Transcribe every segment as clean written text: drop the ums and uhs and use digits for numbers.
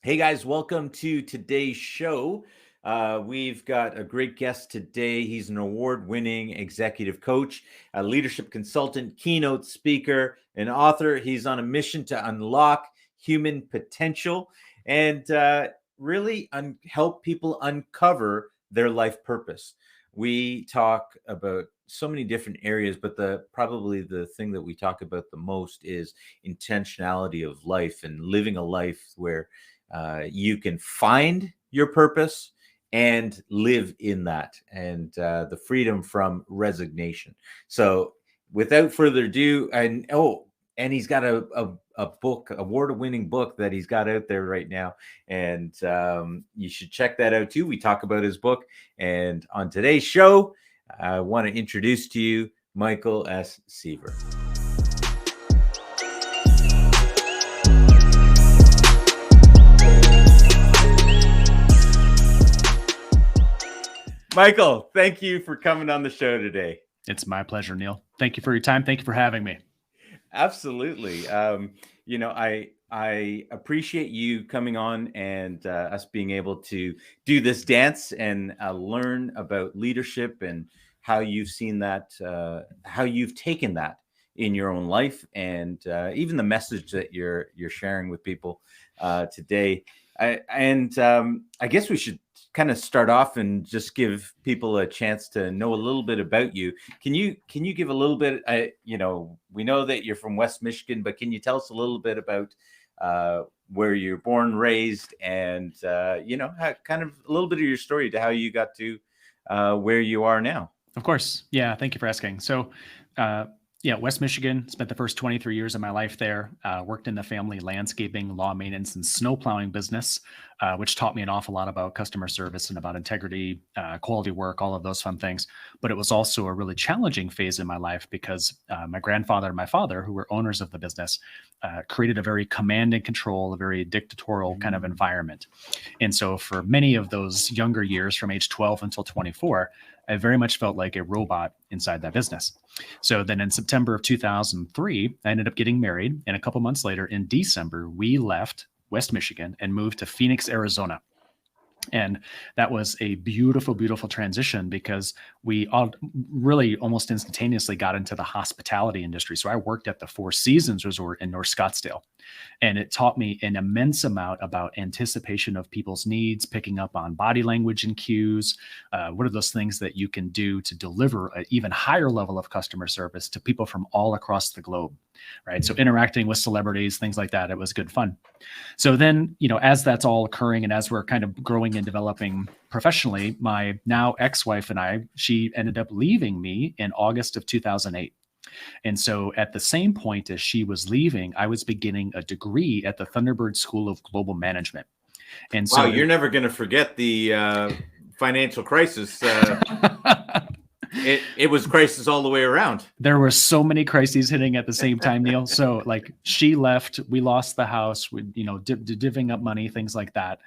Hey guys, welcome to today's show. We've got a great guest today. He's an award-winning executive coach, a leadership consultant, keynote speaker, an author. He's on a mission to unlock human potential and really help people uncover their life purpose. We talk about so many different areas, but probably the thing that we talk about the most is intentionality of life and living a life where you can find your purpose and live in that, and the freedom from resignation. So, without further ado, and he's got a book, award-winning book that he's got out there right now, and you should check that out too. We talk about his book, and on today's show, I want to introduce to you Michael S. Seaver. Michael, thank you for coming on the show today. It's my pleasure, Neil. Thank you for your time. Thank you for having me. Absolutely. I appreciate you coming on and us being able to do this dance and learn about leadership and how you've seen that, how you've taken that in your own life, and even the message that you're sharing with people today. I guess we should kind of start off and just give people a chance to know a little bit about you. Can you give a little bit? We know that you're from West Michigan, but can you tell us a little bit about where you're born, raised, and how, kind of a little bit of your story to how you got to where you are now? Of course. Yeah. Thank you for asking. So, West Michigan, spent the first 23 years of my life there, worked in the family landscaping, lawn maintenance, and snow plowing business, which taught me an awful lot about customer service and about integrity, quality work, all of those fun things. But it was also a really challenging phase in my life because my grandfather and my father, who were owners of the business, created a very command and control, a very dictatorial kind of environment. And so for many of those younger years, from age 12 until 24, I very much felt like a robot inside that business. So then in September of 2003, I ended up getting married. And a couple months later, in December, we left West Michigan and moved to Phoenix, Arizona. And that was a beautiful, beautiful transition because we all really almost instantaneously got into the hospitality industry. So I worked at the Four Seasons Resort in North Scottsdale, and it taught me an immense amount about anticipation of people's needs, picking up on body language and cues. What are those things that you can do to deliver an even higher level of customer service to people from all across the globe? Right. So interacting with celebrities, things like that, it was good fun. So then, as that's all occurring and as we're kind of growing and developing professionally, my now ex-wife and she ended up leaving me in August of 2008. And so at the same point as she was leaving, I was beginning a degree at the Thunderbird School of Global Management. And so you're never going to forget the financial crisis. It was crisis all the way around. There were so many crises hitting at the same time, Neil. So like she left, we lost the house, we, divvying up money, things like that.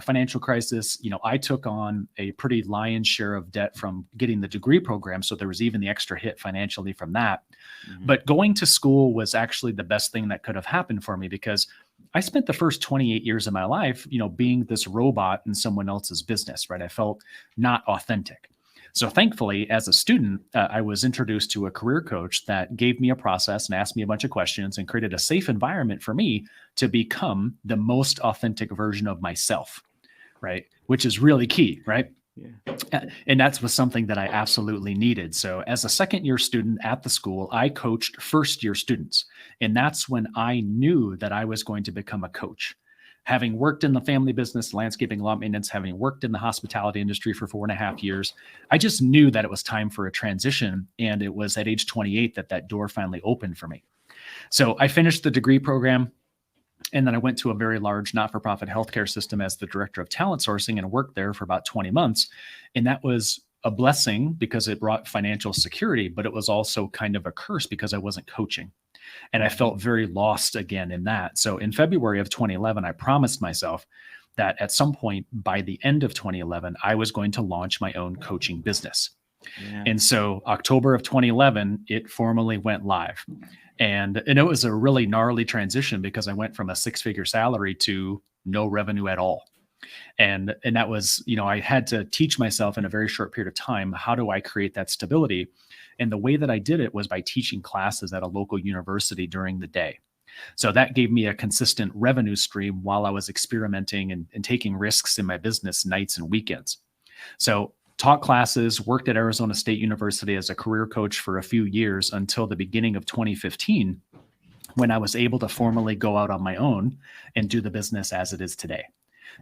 Financial crisis, I took on a pretty lion's share of debt from getting the degree program. So there was even the extra hit financially from that. Mm-hmm. But going to school was actually the best thing that could have happened for me because I spent the first 28 years of my life, being this robot in someone else's business, right? I felt not authentic. So thankfully, as a student, I was introduced to a career coach that gave me a process and asked me a bunch of questions and created a safe environment for me to become the most authentic version of myself, right? Which is really key, right? Yeah. And that was something that I absolutely needed. So as a second-year student at the school, I coached first-year students. And that's when I knew that I was going to become a coach. Having worked in the family business, landscaping, lawn maintenance, having worked in the hospitality industry for 4.5 years, I just knew that it was time for a transition. And it was at age 28 that door finally opened for me. So I finished the degree program. And then I went to a very large not-for-profit healthcare system as the director of talent sourcing and worked there for about 20 months. And that was a blessing because it brought financial security, but it was also kind of a curse because I wasn't coaching. And I felt very lost again in that. So in February of 2011, I promised myself that at some point by the end of 2011, I was going to launch my own coaching business. Yeah. And so October of 2011, it formally went live. And it was a really gnarly transition because I went from a 6-figure salary to no revenue at all. And that was, I had to teach myself in a very short period of time, how do I create that stability? And the way that I did it was by teaching classes at a local university during the day. So that gave me a consistent revenue stream while I was experimenting and taking risks in my business nights and weekends. So taught classes, worked at Arizona State University as a career coach for a few years until the beginning of 2015, when I was able to formally go out on my own and do the business as it is today.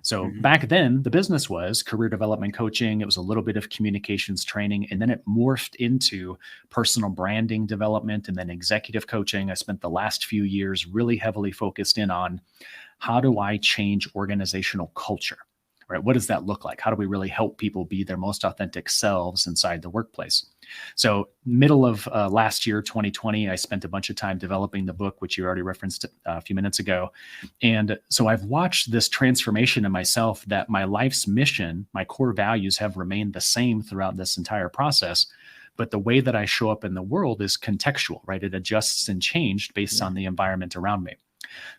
So back then, the business was career development coaching. It was a little bit of communications training, and then it morphed into personal branding development and then executive coaching. I spent the last few years really heavily focused in on how do I change organizational culture, right? What does that look like? How do we really help people be their most authentic selves inside the workplace? So middle of last year, 2020, I spent a bunch of time developing the book, which you already referenced a few minutes ago. And so I've watched this transformation in myself, that my life's mission, my core values have remained the same throughout this entire process. But the way that I show up in the world is contextual, right? It adjusts and changed based on the environment around me.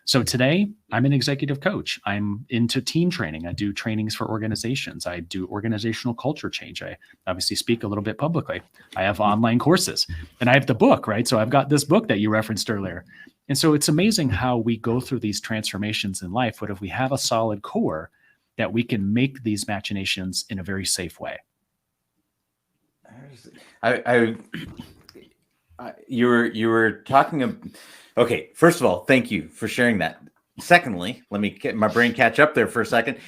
So today, I'm an executive coach. I'm into team training. I do trainings for organizations. I do organizational culture change. I obviously speak a little bit publicly. I have online courses, and I have the book, right? So I've got this book that you referenced earlier. And so it's amazing how we go through these transformations in life, but if we have a solid core, that we can make these machinations in a very safe way. You were talking. Okay, first of all, thank you for sharing that. Secondly, let me get my brain catch up there for a second.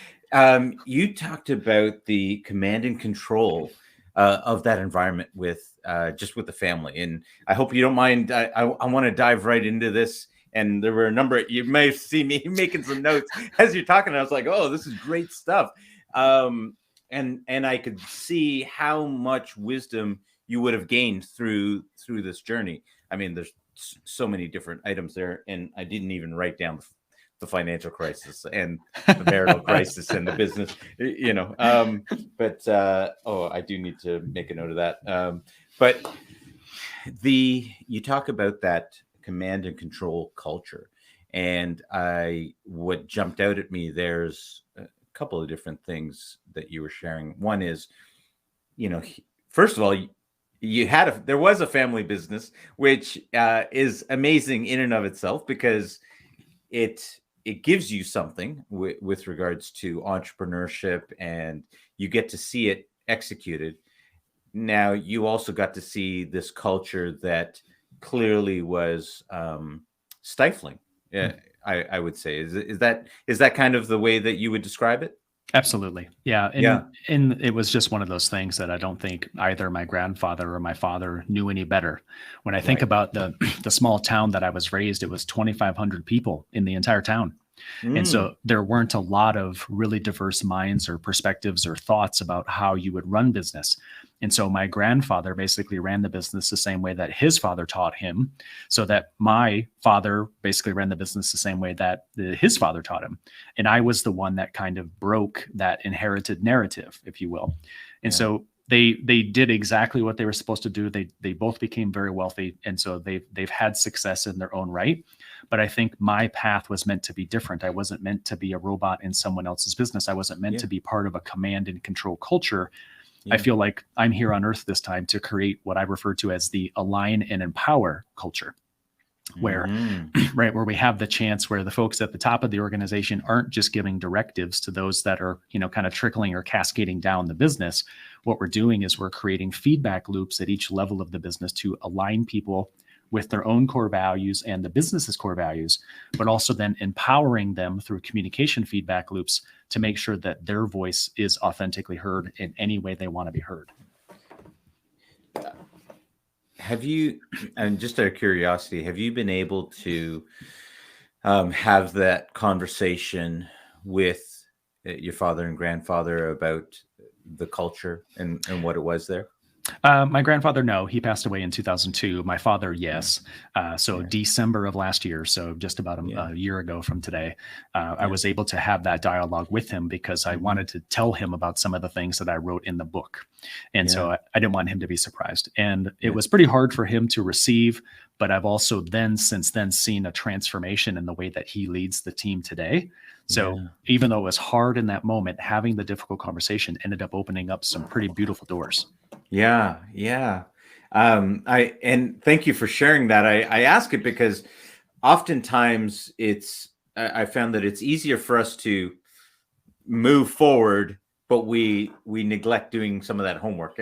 You talked about the command and control of that environment with just with the family, and I hope you don't mind. I want to dive right into this. And there were a number. You may see me making some notes as you're talking. I was like, "Oh, this is great stuff," and I could see how much wisdom you would have gained through this journey. I mean, there's so many different items there, and I didn't even write down the financial crisis and the marital crisis and the business, but I do need to make a note of that. But you talk about that command and control culture, and what jumped out at me, there's a couple of different things that you were sharing. One is, first of all, there was a family business, which is amazing in and of itself, because it gives you something with regards to entrepreneurship, and you get to see it executed. Now, you also got to see this culture that clearly was stifling. I would say, is that kind of the way that you would describe it? Absolutely. Yeah. And it was just one of those things that I don't think either my grandfather or my father knew any better. When I think about the small town that I was raised, it was 2,500 people in the entire town. And so there weren't a lot of really diverse minds or perspectives or thoughts about how you would run business. And so my grandfather basically ran the business the same way that his father taught him, so that my father basically ran the business the same way that his father taught him. And I was the one that kind of broke that inherited narrative, if you will. And so they did exactly what they were supposed to do. They both became very wealthy. And so they've had success in their own right. But I think my path was meant to be different. I wasn't meant to be a robot in someone else's business. I wasn't meant to be part of a command and control culture. I feel like I'm here on earth this time to create what I refer to as the align and empower culture, where we have the chance where the folks at the top of the organization aren't just giving directives to those that are, kind of trickling or cascading down the business. What we're doing is we're creating feedback loops at each level of the business to align people with their own core values and the business's core values, but also then empowering them through communication feedback loops to make sure that their voice is authentically heard in any way they want to be heard. Have you, and just out of curiosity, have you been able to have that conversation with your father and grandfather about the culture and what it was there? My grandfather, no, he passed away in 2002. My father, yes. December of last year, so just about a year ago from today, I was able to have that dialogue with him because I wanted to tell him about some of the things that I wrote in the book. And so I didn't want him to be surprised. And it was pretty hard for him to receive, but I've also since then seen a transformation in the way that he leads the team today. So even though it was hard in that moment, having the difficult conversation ended up opening up some pretty beautiful doors. Yeah, yeah. And thank you for sharing that. I ask it because oftentimes I found that it's easier for us to move forward, but we neglect doing some of that homework,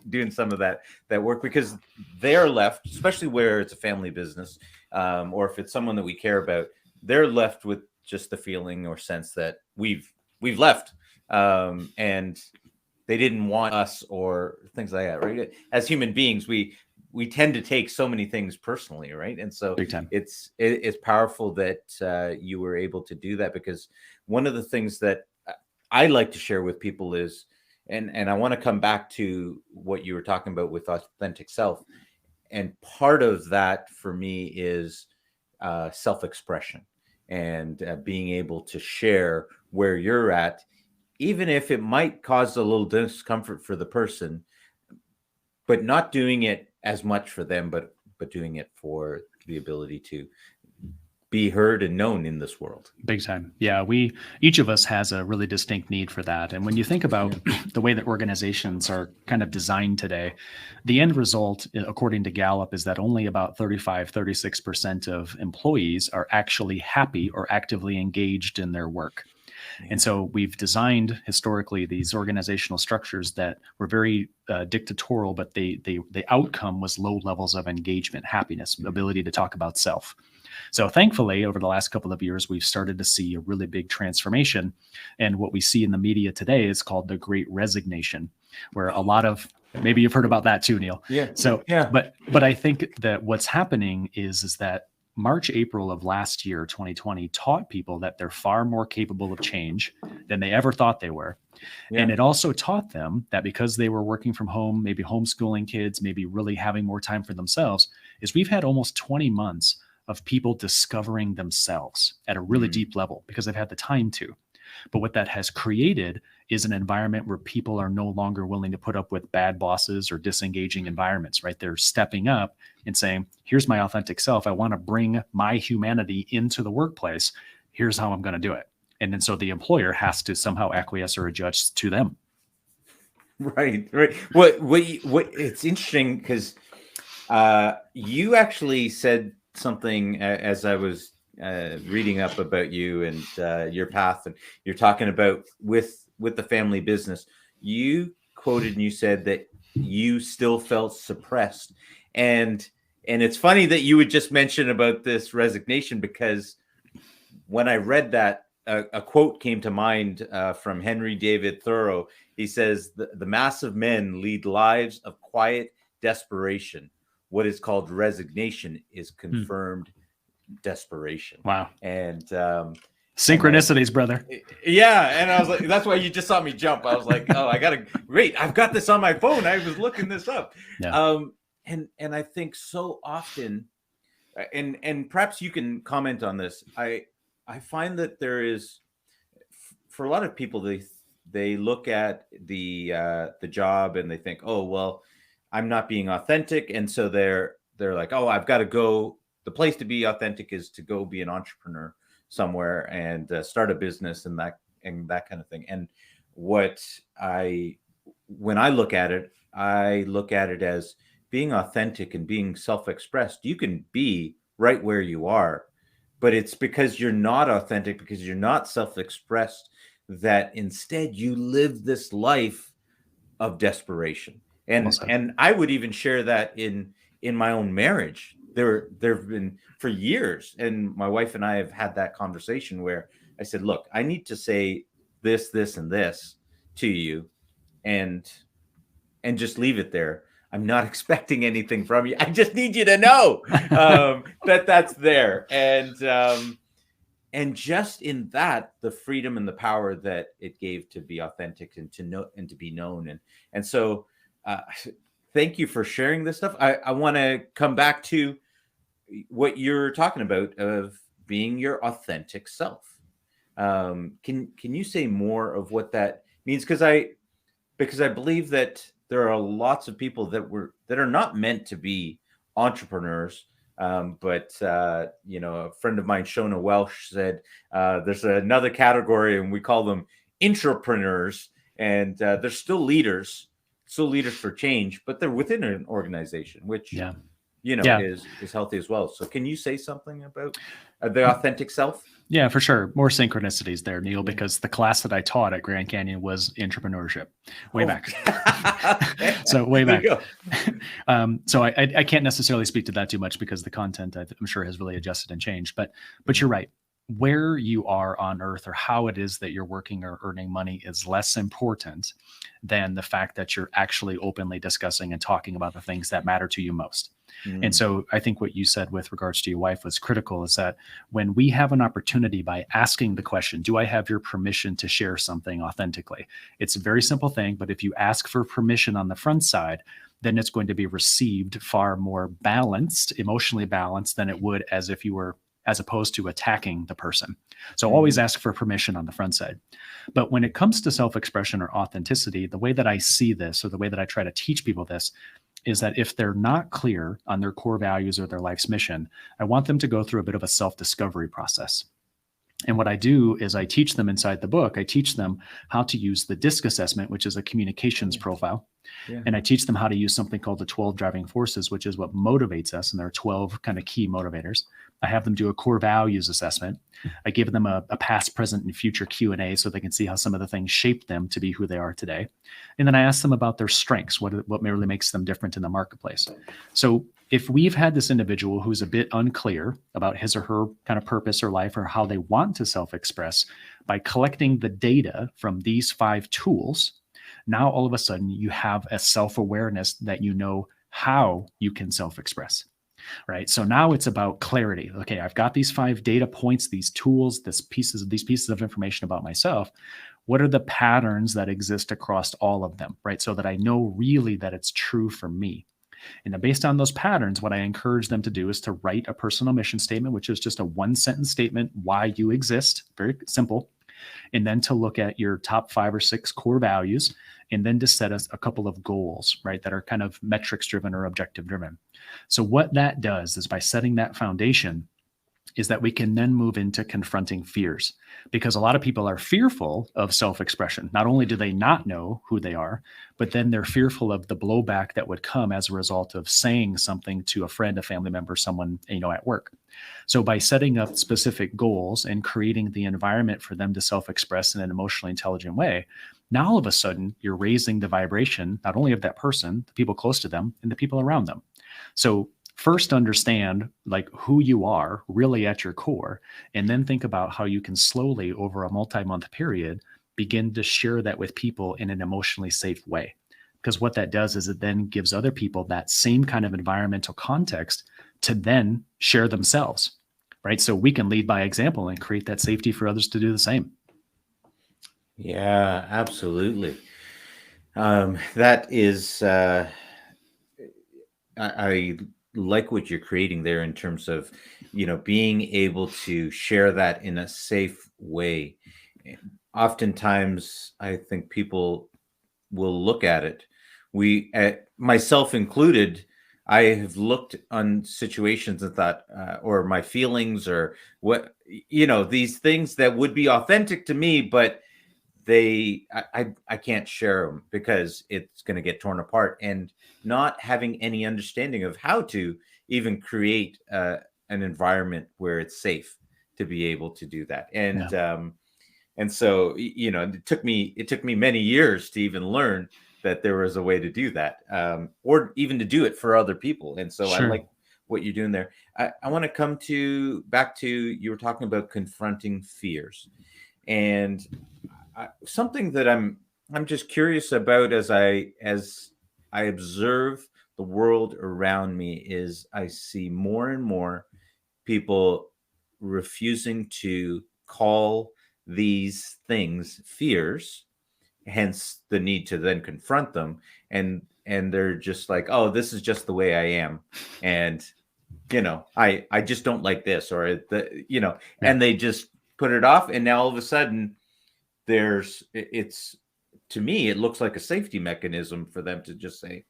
doing some of that work, because they're left, especially where it's a family business, or if it's someone that we care about, they're left with just the feeling or sense that we've left, and they didn't want us or things like that, right? As human beings, we tend to take so many things personally, right? And so Big time. it's powerful that you were able to do that, because one of the things that I like to share with people is, and I want to come back to what you were talking about with authentic self, and part of that for me is self-expression, and being able to share where you're at, even if it might cause a little discomfort for the person, but not doing it as much for them, but doing it for the ability to be heard and known in this world. Big time. Yeah, each of us has a really distinct need for that. And when you think about the way that organizations are kind of designed today, the end result, according to Gallup, is that only about 36% of employees are actually happy or actively engaged in their work. And so we've designed historically these organizational structures that were very dictatorial, but the outcome was low levels of engagement, happiness, ability to talk about self. So thankfully, over the last couple of years, we've started to see a really big transformation. And what we see in the media today is called the Great Resignation, where a lot of, maybe you've heard about that too, Neil. Yeah. So, yeah. But I think that what's happening is that March, April of last year, 2020, taught people that they're far more capable of change than they ever thought they were. Yeah. And it also taught them that because they were working from home, maybe homeschooling kids, maybe really having more time for themselves, is we've had almost 20 months of people discovering themselves at a really deep level because they've had the time to. But what that has created is an environment where people are no longer willing to put up with bad bosses or disengaging environments, right? They're stepping up and saying, here's my authentic self. I want to bring my humanity into the workplace. Here's how I'm going to do it. And then so the employer has to somehow acquiesce or adjust to them. Right. What it's interesting because you actually said something as I was reading up about you and your path, and you're talking about with the family business. You quoted and you said that you still felt suppressed, and it's funny that you would just mention about this resignation, because when I read that, a quote came to mind from Henry David Thoreau. He says, the mass of men lead lives of quiet desperation. What is called resignation is confirmed desperation. Wow. And synchronicities, brother. Yeah. And I was like, that's why you just saw me jump. I was like, oh, I've got this on my phone. I was looking this up. Yeah. And I think so often, and perhaps you can comment on this. I find that there is, for a lot of people, they look at the job and they think, oh, well, I'm not being authentic. And so they're like, oh, I've got to go. The place to be authentic is to go be an entrepreneur somewhere and start a business and that kind of thing. And when I look at it as being authentic and being self-expressed. You can be right where you are, but it's because you're not authentic, because you're not self-expressed, that instead you live this life of desperation. And I would even share that in my own marriage. There have been for years, and my wife and I have had that conversation where I said, look, I need to say this, and this to you, and just leave it there. I'm not expecting anything from you. I just need you to know that that's there. And just in that, the freedom and the power that it gave to be authentic and to know and to be known. And so thank you for sharing this stuff. I want to come back to what you're talking about of being your authentic self. Can you say more of what that means? Because I believe that there are lots of people that are not meant to be entrepreneurs, But a friend of mine, Shona Welsh, said there's another category, and we call them intrapreneurs, and they're still leaders for change, but they're within an organization, which Yeah. is healthy as well. So can you say something about the authentic self? Yeah, for sure. More synchronicities there, Neil, because the class that I taught at Grand Canyon was entrepreneurship way back. So way back. So I can't necessarily speak to that too much because the content I'm sure has really adjusted and changed. But you're right. Where you are on earth or how it is that you're working or earning money is less important than the fact that you're actually openly discussing and talking about the things that matter to you most. And so I think what you said with regards to your wife was critical, is that when we have an opportunity by asking the question, do I have your permission to share something authentically? It's a very simple thing, but if you ask for permission on the front side, then it's going to be received far more balanced, emotionally balanced than it would as opposed to attacking the person. So always ask for permission on the front side. But when it comes to self-expression or authenticity, the way that I see this, or the way that I try to teach people this, is that if they're not clear on their core values or their life's mission, I want them to go through a bit of a self-discovery process. And what I do is I teach them inside the book, I teach them how to use the DISC assessment, which is a communications profile. Yeah. And I teach them how to use something called the 12 driving forces, which is what motivates us. And there are 12 kind of key motivators. I have them do a core values assessment. I give them a past, present, and future Q&A so they can see how some of the things shaped them to be who they are today. And then I ask them about their strengths, what really makes them different in the marketplace. So if we've had this individual who's a bit unclear about his or her kind of purpose or life or how they want to self-express, by collecting the data from these 5 tools, now all of a sudden you have a self-awareness that you know how you can self-express, right? So now it's about clarity. Okay, I've got these 5 data points, these tools, these pieces of information about myself. What are the patterns that exist across all of them, right? So that I know really that it's true for me. And then based on those patterns, what I encourage them to do is to write a personal mission statement, which is just a 1-sentence statement, why you exist, very simple. And then to look at your top 5 or 6 core values, and then to set us a couple of goals, right, that are kind of metrics driven or objective driven. So what that does is, by setting that foundation, is that we can then move into confronting fears, because a lot of people are fearful of self-expression. Not only do they not know who they are, but then they're fearful of the blowback that would come as a result of saying something to a friend, a family member, someone, at work. So by setting up specific goals and creating the environment for them to self-express in an emotionally intelligent way, now all of a sudden you're raising the vibration, not only of that person, the people close to them, and the people around them. So first understand who you are really at your core, and then think about how you can slowly, over a multi-month period, begin to share that with people in an emotionally safe way. Because what that does is it then gives other people that same kind of environmental context to then share themselves, right? So we can lead by example and create that safety for others to do the same. Yeah, absolutely. That is, I like what you're creating there in terms of, being able to share that in a safe way. Oftentimes, I think people will look at it. Myself included, I have looked on situations and thought, or my feelings, or what, these things that would be authentic to me, but I can't share them because it's going to get torn apart, and not having any understanding of how to even create an environment where it's safe to be able to do that. And so, it took me many years to even learn that there was a way to do that, or even to do it for other people. And so sure. I like what you're doing there. I want to come back to, you were talking about confronting fears, and something that I'm just curious about as I observe the world around me is I see more and more people refusing to call these things fears, hence the need to then confront them, and they're just like, oh, this is just the way I am, and I just don't like this, or and they just put it off, and now all of a sudden it's, to me, it looks like a safety mechanism for them to just say,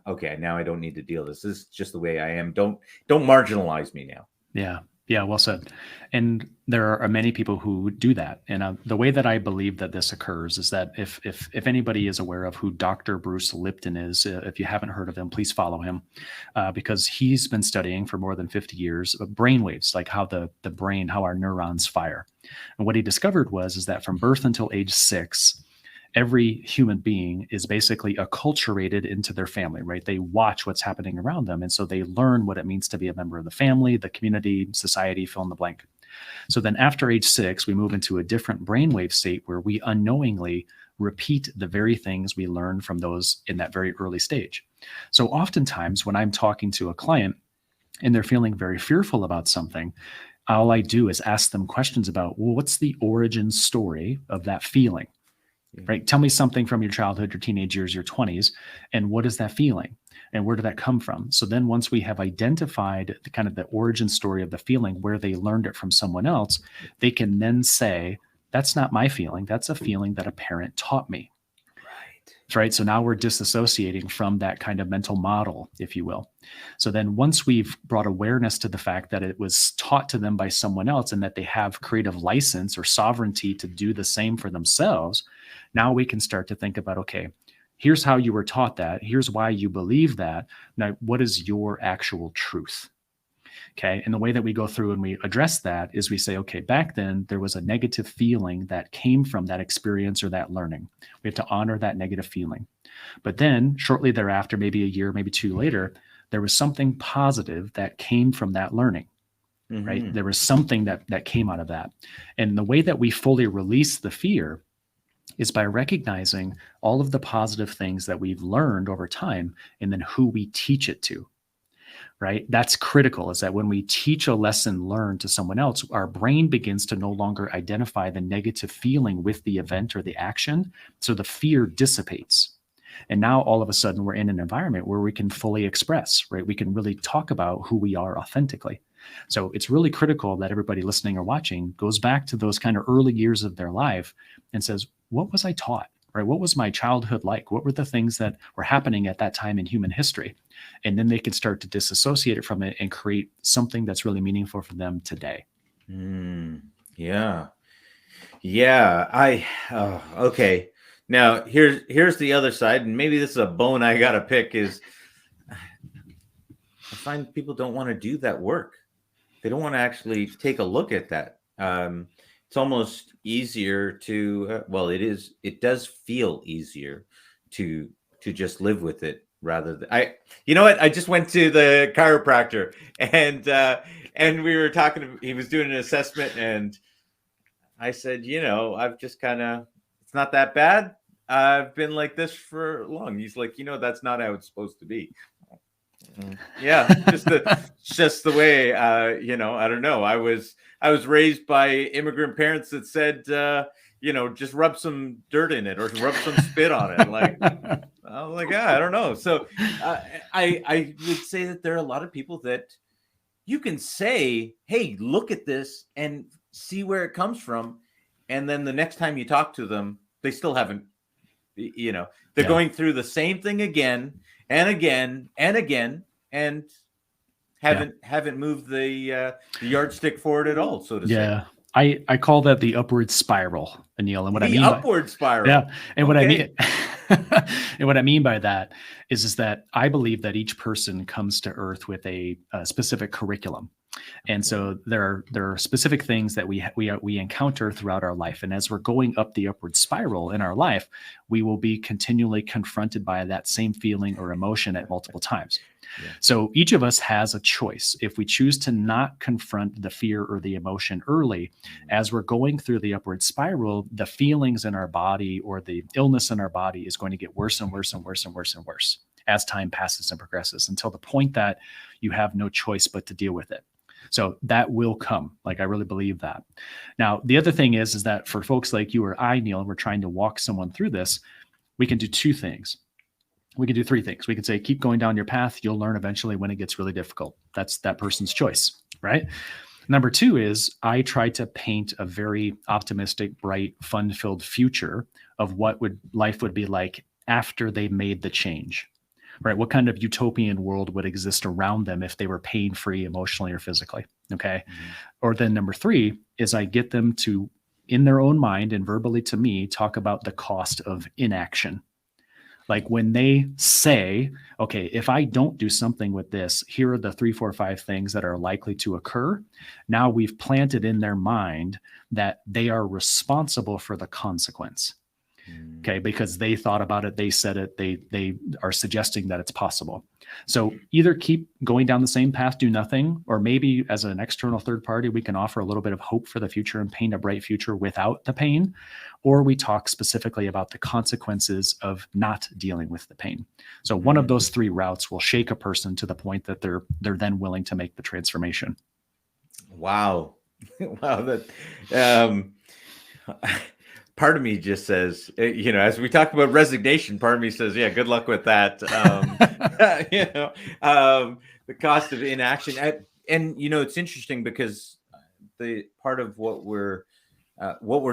Okay, now I don't need to deal with this. This is just the way I am. Don't marginalize me now. Yeah. Yeah. Well said. And there are many people who do that. And the way that I believe that this occurs is that if anybody is aware of who Dr. Bruce Lipton is, if you haven't heard of him, please follow him, because he's been studying for more than 50 years brainwaves, like how the brain, how our neurons fire. And what he discovered is that from birth until age 6, every human being is basically acculturated into their family, right? They watch what's happening around them. And so they learn what it means to be a member of the family, the community, society, fill in the blank. So then after age 6, we move into a different brainwave state where we unknowingly repeat the very things we learned from those in that very early stage. So oftentimes when I'm talking to a client and they're feeling very fearful about something, all I do is ask them questions about, well, what's the origin story of that feeling? Right? Tell me something from your childhood, your teenage years, your 20s, and what is that feeling? And where did that come from? So then once we have identified the kind of the origin story of the feeling, where they learned it from someone else, they can then say, that's not my feeling. That's a feeling that a parent taught me. Right. So now we're disassociating from that kind of mental model, if you will. So then once we've brought awareness to the fact that it was taught to them by someone else and that they have creative license or sovereignty to do the same for themselves, now we can start to think about, okay, here's how you were taught that. Here's why you believe that. Now, what is your actual truth? Okay. And the way that we go through and we address that is we say, okay, back then there was a negative feeling that came from that experience or that learning. We have to honor that negative feeling. But then shortly thereafter, maybe a year, maybe 2 later, there was something positive that came from that learning. Mm-hmm. Right. There was something that came out of that. And the way that we fully release the fear is by recognizing all of the positive things that we've learned over time and then who we teach it to. Right? That's critical, is that when we teach a lesson learned to someone else, our brain begins to no longer identify the negative feeling with the event or the action. So the fear dissipates. And now all of a sudden we're in an environment where we can fully express, right? We can really talk about who we are authentically. So it's really critical that everybody listening or watching goes back to those kind of early years of their life and says, what was I taught? Right? What was my childhood like? What were the things that were happening at that time in human history? And then they can start to disassociate it from it and create something that's really meaningful for them today. Yeah. Okay. Now here's the other side, and maybe this is a bone I got to pick, is I find people don't want to do that work. They don't want to actually take a look at that. It's almost easier to, it does feel easier to just live with it rather than you know what? I just went to the chiropractor and we were talking, he was doing an assessment and I said, I've just it's not that bad. I've been like this for long. He's like, that's not how it's supposed to be. Yeah, just the way, I don't know. I was raised by immigrant parents that said, just rub some dirt in it or rub some spit on it. Like, I'm like, I don't know. So I would say that there are a lot of people that you can say, hey, look at this and see where it comes from. And then the next time you talk to them, they still haven't, they're going through the same thing again and again and again, and haven't moved the yardstick forward at all, so to say. I call that the upward spiral, Anil. And what I mean upward spiral. Yeah. And what I mean and what I mean by that is that I believe that each person comes to Earth with a specific curriculum. And so there are specific things that we encounter throughout our life. And as we're going up the upward spiral in our life, we will be continually confronted by that same feeling or emotion at multiple times. Yeah. So each of us has a choice. If we choose to not confront the fear or the emotion early, as we're going through the upward spiral, the feelings in our body or the illness in our body is going to get worse and worse and worse and worse and worse as time passes and progresses, until the point that you have no choice but to deal with it. So that will come. Like, I really believe that. Now, the other thing is that for folks like you or I, Neil, and we're trying to walk someone through this, we can do two things. We can do three things. We can say, keep going down your path. You'll learn eventually when it gets really difficult. That's that person's choice, right? Number two is I try to paint a very optimistic, bright, fun-filled future of what life would be like after they made the change. right? What kind of utopian world would exist around them if they were pain-free emotionally or physically? Okay. Mm-hmm. Or then number 3 is I get them to, in their own mind and verbally to me, talk about the cost of inaction. Like when they say, okay, if I don't do something with this, here are the 3, 4, 5 things that are likely to occur. Now we've planted in their mind that they are responsible for the consequence. Okay, because they thought about it, they said it, they are suggesting that it's possible. So either keep going down the same path, do nothing, or maybe as an external third party, we can offer a little bit of hope for the future and paint a bright future without the pain, or we talk specifically about the consequences of not dealing with the pain. So one of those 3 routes will shake a person to the point that they're then willing to make the transformation. Wow. Wow. Part of me just says, as we talk about resignation, part of me says, yeah, good luck with that. The cost of inaction. And it's interesting because the part of what we're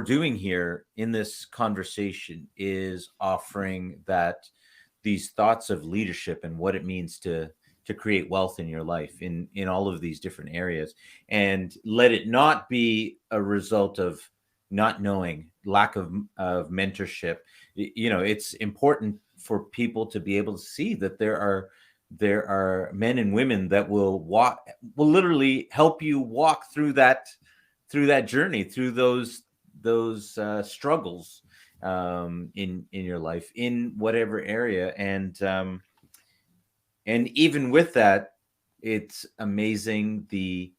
doing here in this conversation is offering that these thoughts of leadership and what it means to create wealth in your life in all of these different areas, and let it not be a result of not knowing, lack of mentorship. It's important for people to be able to see that there are men and women that will literally help you walk through that journey, through those struggles in your life, in whatever area. And even with that, it's amazing the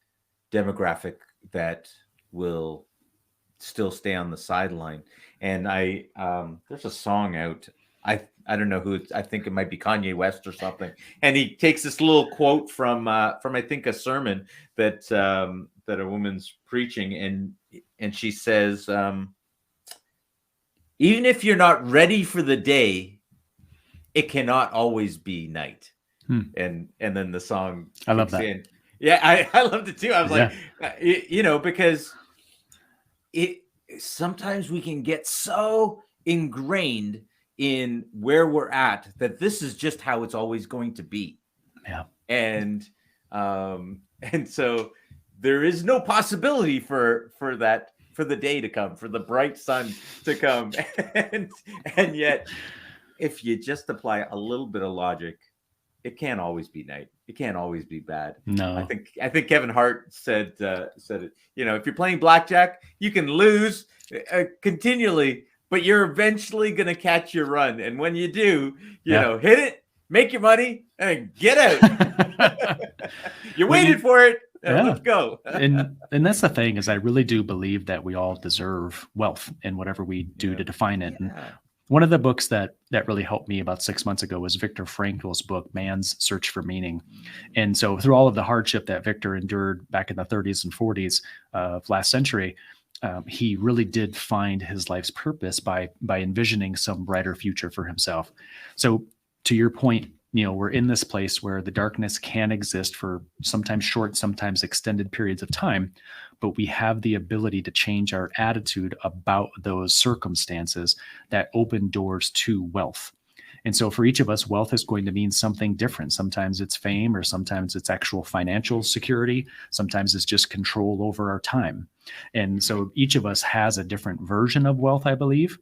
demographic that will still stay on the sideline. And there's a song out. I don't know who I think it might be Kanye West or something. And he takes this little quote from I think a sermon that a woman's preaching, and she says, even if you're not ready for the day, it cannot always be night. And then the song, I love that. in. Yeah, I loved it too. I was like, because sometimes we can get so ingrained in where we're at that this is just how it's always going to be. Yeah. And so there is no possibility for the day to come, for the bright sun to come. and yet, if you just apply a little bit of logic, it can't always be night. It can't always be bad. No. I think Kevin Hart said it. If you're playing blackjack, you can lose continually, but you're eventually going to catch your run. And when you do, hit it, make your money, and get out. You waited for it. Let's go. and that's the thing, is I really do believe that we all deserve wealth in whatever we do to define it. And one of the books that really helped me about 6 months ago was Viktor Frankl's book, Man's Search for Meaning. And so through all of the hardship that Viktor endured back in the 30s and 40s of last century, he really did find his life's purpose by envisioning some brighter future for himself. So to your point, we're in this place where the darkness can exist for sometimes short, sometimes extended periods of time, but we have the ability to change our attitude about those circumstances that open doors to wealth. And so for each of us, wealth is going to mean something different. Sometimes it's fame, or sometimes it's actual financial security. Sometimes it's just control over our time. And so each of us has a different version of wealth, I believe.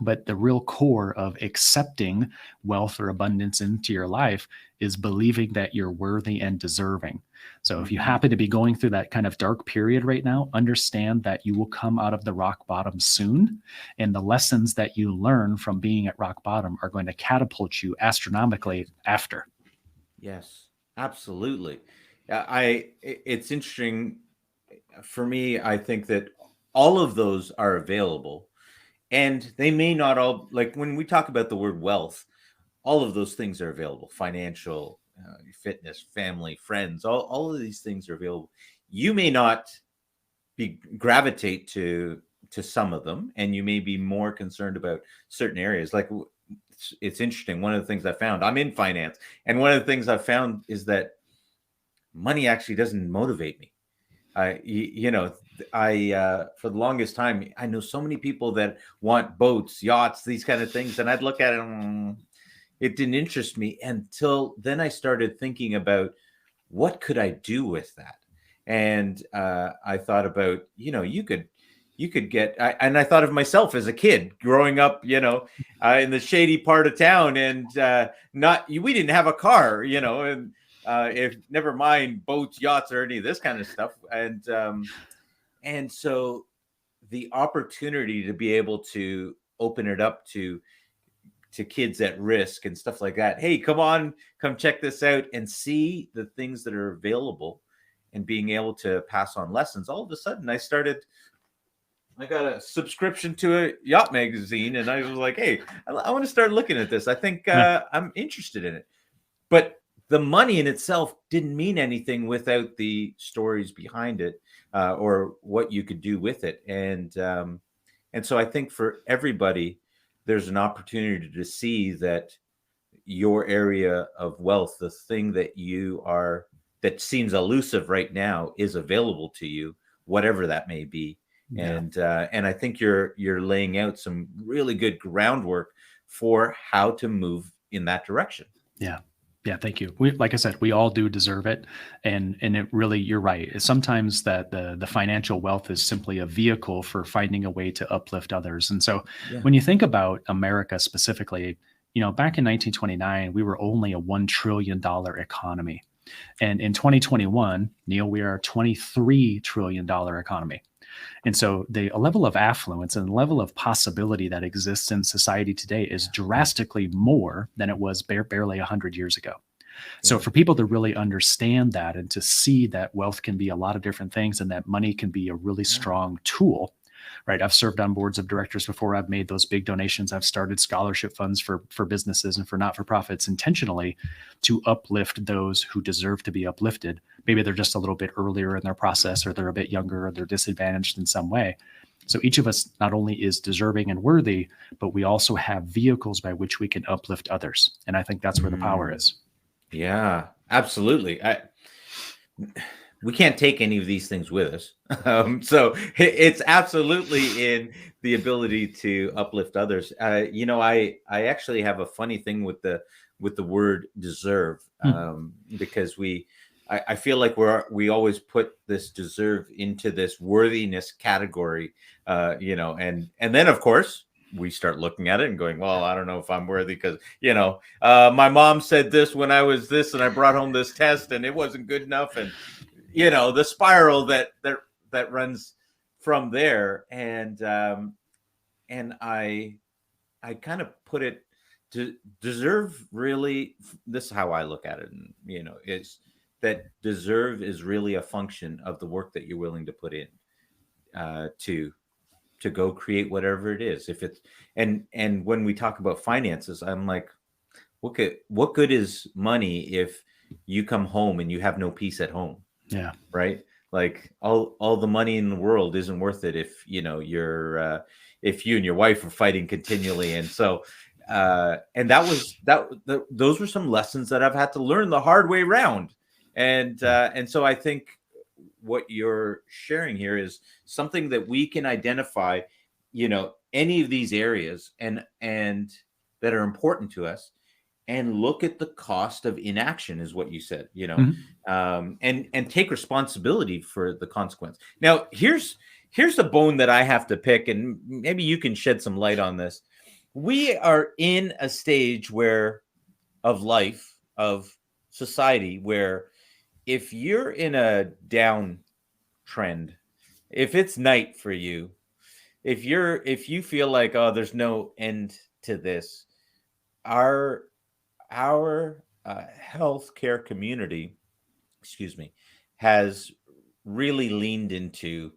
But the real core of accepting wealth or abundance into your life is believing that you're worthy and deserving. So if you happen to be going through that kind of dark period right now, understand that you will come out of the rock bottom soon. And the lessons that you learn from being at rock bottom are going to catapult you astronomically after. Yes, absolutely. It's interesting for me. I think that all of those are available. And they may not all, like when we talk about the word wealth, all of those things are available. Financial, fitness, family, friends, all of these things are available. You may not gravitate to some of them, and you may be more concerned about certain areas. Like, it's interesting. One of the things I found, I'm in finance, and one of the things I found is that money actually doesn't motivate me. For the longest time, I know so many people that want boats, yachts, these kind of things. And I'd look at it, It didn't interest me until then I started thinking about what could I do with that? And I thought about, you could get, and I thought of myself as a kid growing up, in the shady part of town, and we didn't have a car, and if never mind boats, yachts, or any of this kind of stuff, and so the opportunity to be able to open it up to kids at risk and stuff like that. Hey, come check this out and see the things that are available and being able to pass on lessons. All of a sudden I got a subscription to a yacht magazine, and I was like, hey, I want to start looking at this. I think I'm interested in it. But the money in itself didn't mean anything without the stories behind it, or what you could do with it. And so I think for everybody, there's an opportunity to see that your area of wealth, the thing that seems elusive right now, is available to you, whatever that may be. Yeah. And I think you're laying out some really good groundwork for how to move in that direction. Yeah. Yeah, thank you. Like I said, we all do deserve it, and it really, you're right. Sometimes that the financial wealth is simply a vehicle for finding a way to uplift others. And so, when you think about America specifically, back in 1929, we were only a $1 trillion economy, and in 2021, Neil, we are a $23 trillion economy. And so the level of affluence and the level of possibility that exists in society today is drastically more than it was barely 100 years ago. So for people to really understand that and to see that wealth can be a lot of different things and that money can be a really strong tool, right? I've served on boards of directors before. I've made those big donations. I've started scholarship funds for businesses and for not-for-profits intentionally to uplift those who deserve to be uplifted. Maybe they're just a little bit earlier in their process, or they're a bit younger, or they're disadvantaged in some way. So each of us not only is deserving and worthy, but we also have vehicles by which we can uplift others. And I think that's where the power is. Yeah, absolutely. We can't take any of these things with us. So it's absolutely in the ability to uplift others. I actually have a funny thing with the word deserve, because I feel like we always put this deserve into this worthiness category, and then of course we start looking at it and going, well, I don't know if I'm worthy because, my mom said this when I was this, and I brought home this test and it wasn't good enough. And, the spiral that runs from there. And I kind of put it to deserve, really, this is how I look at it. And, is that deserve is really a function of the work that you're willing to put in, to go create whatever it is. If it's, and when we talk about finances, I'm like, what good is money if you come home and you have no peace at home? Yeah. Right. Like all the money in the world isn't worth it if, if you and your wife are fighting continually. And so, and those were some lessons that I've had to learn the hard way around. And so I think what you're sharing here is something that we can identify, any of these areas and that are important to us, and look at the cost of inaction, is what you said, and take responsibility for the consequence. Now, here's the bone that I have to pick, and maybe you can shed some light on this. We are in a stage of life, of society, where if you're in a down trend, if it's night for you, if you feel like, oh, there's no end to this, our healthcare community, has really leaned into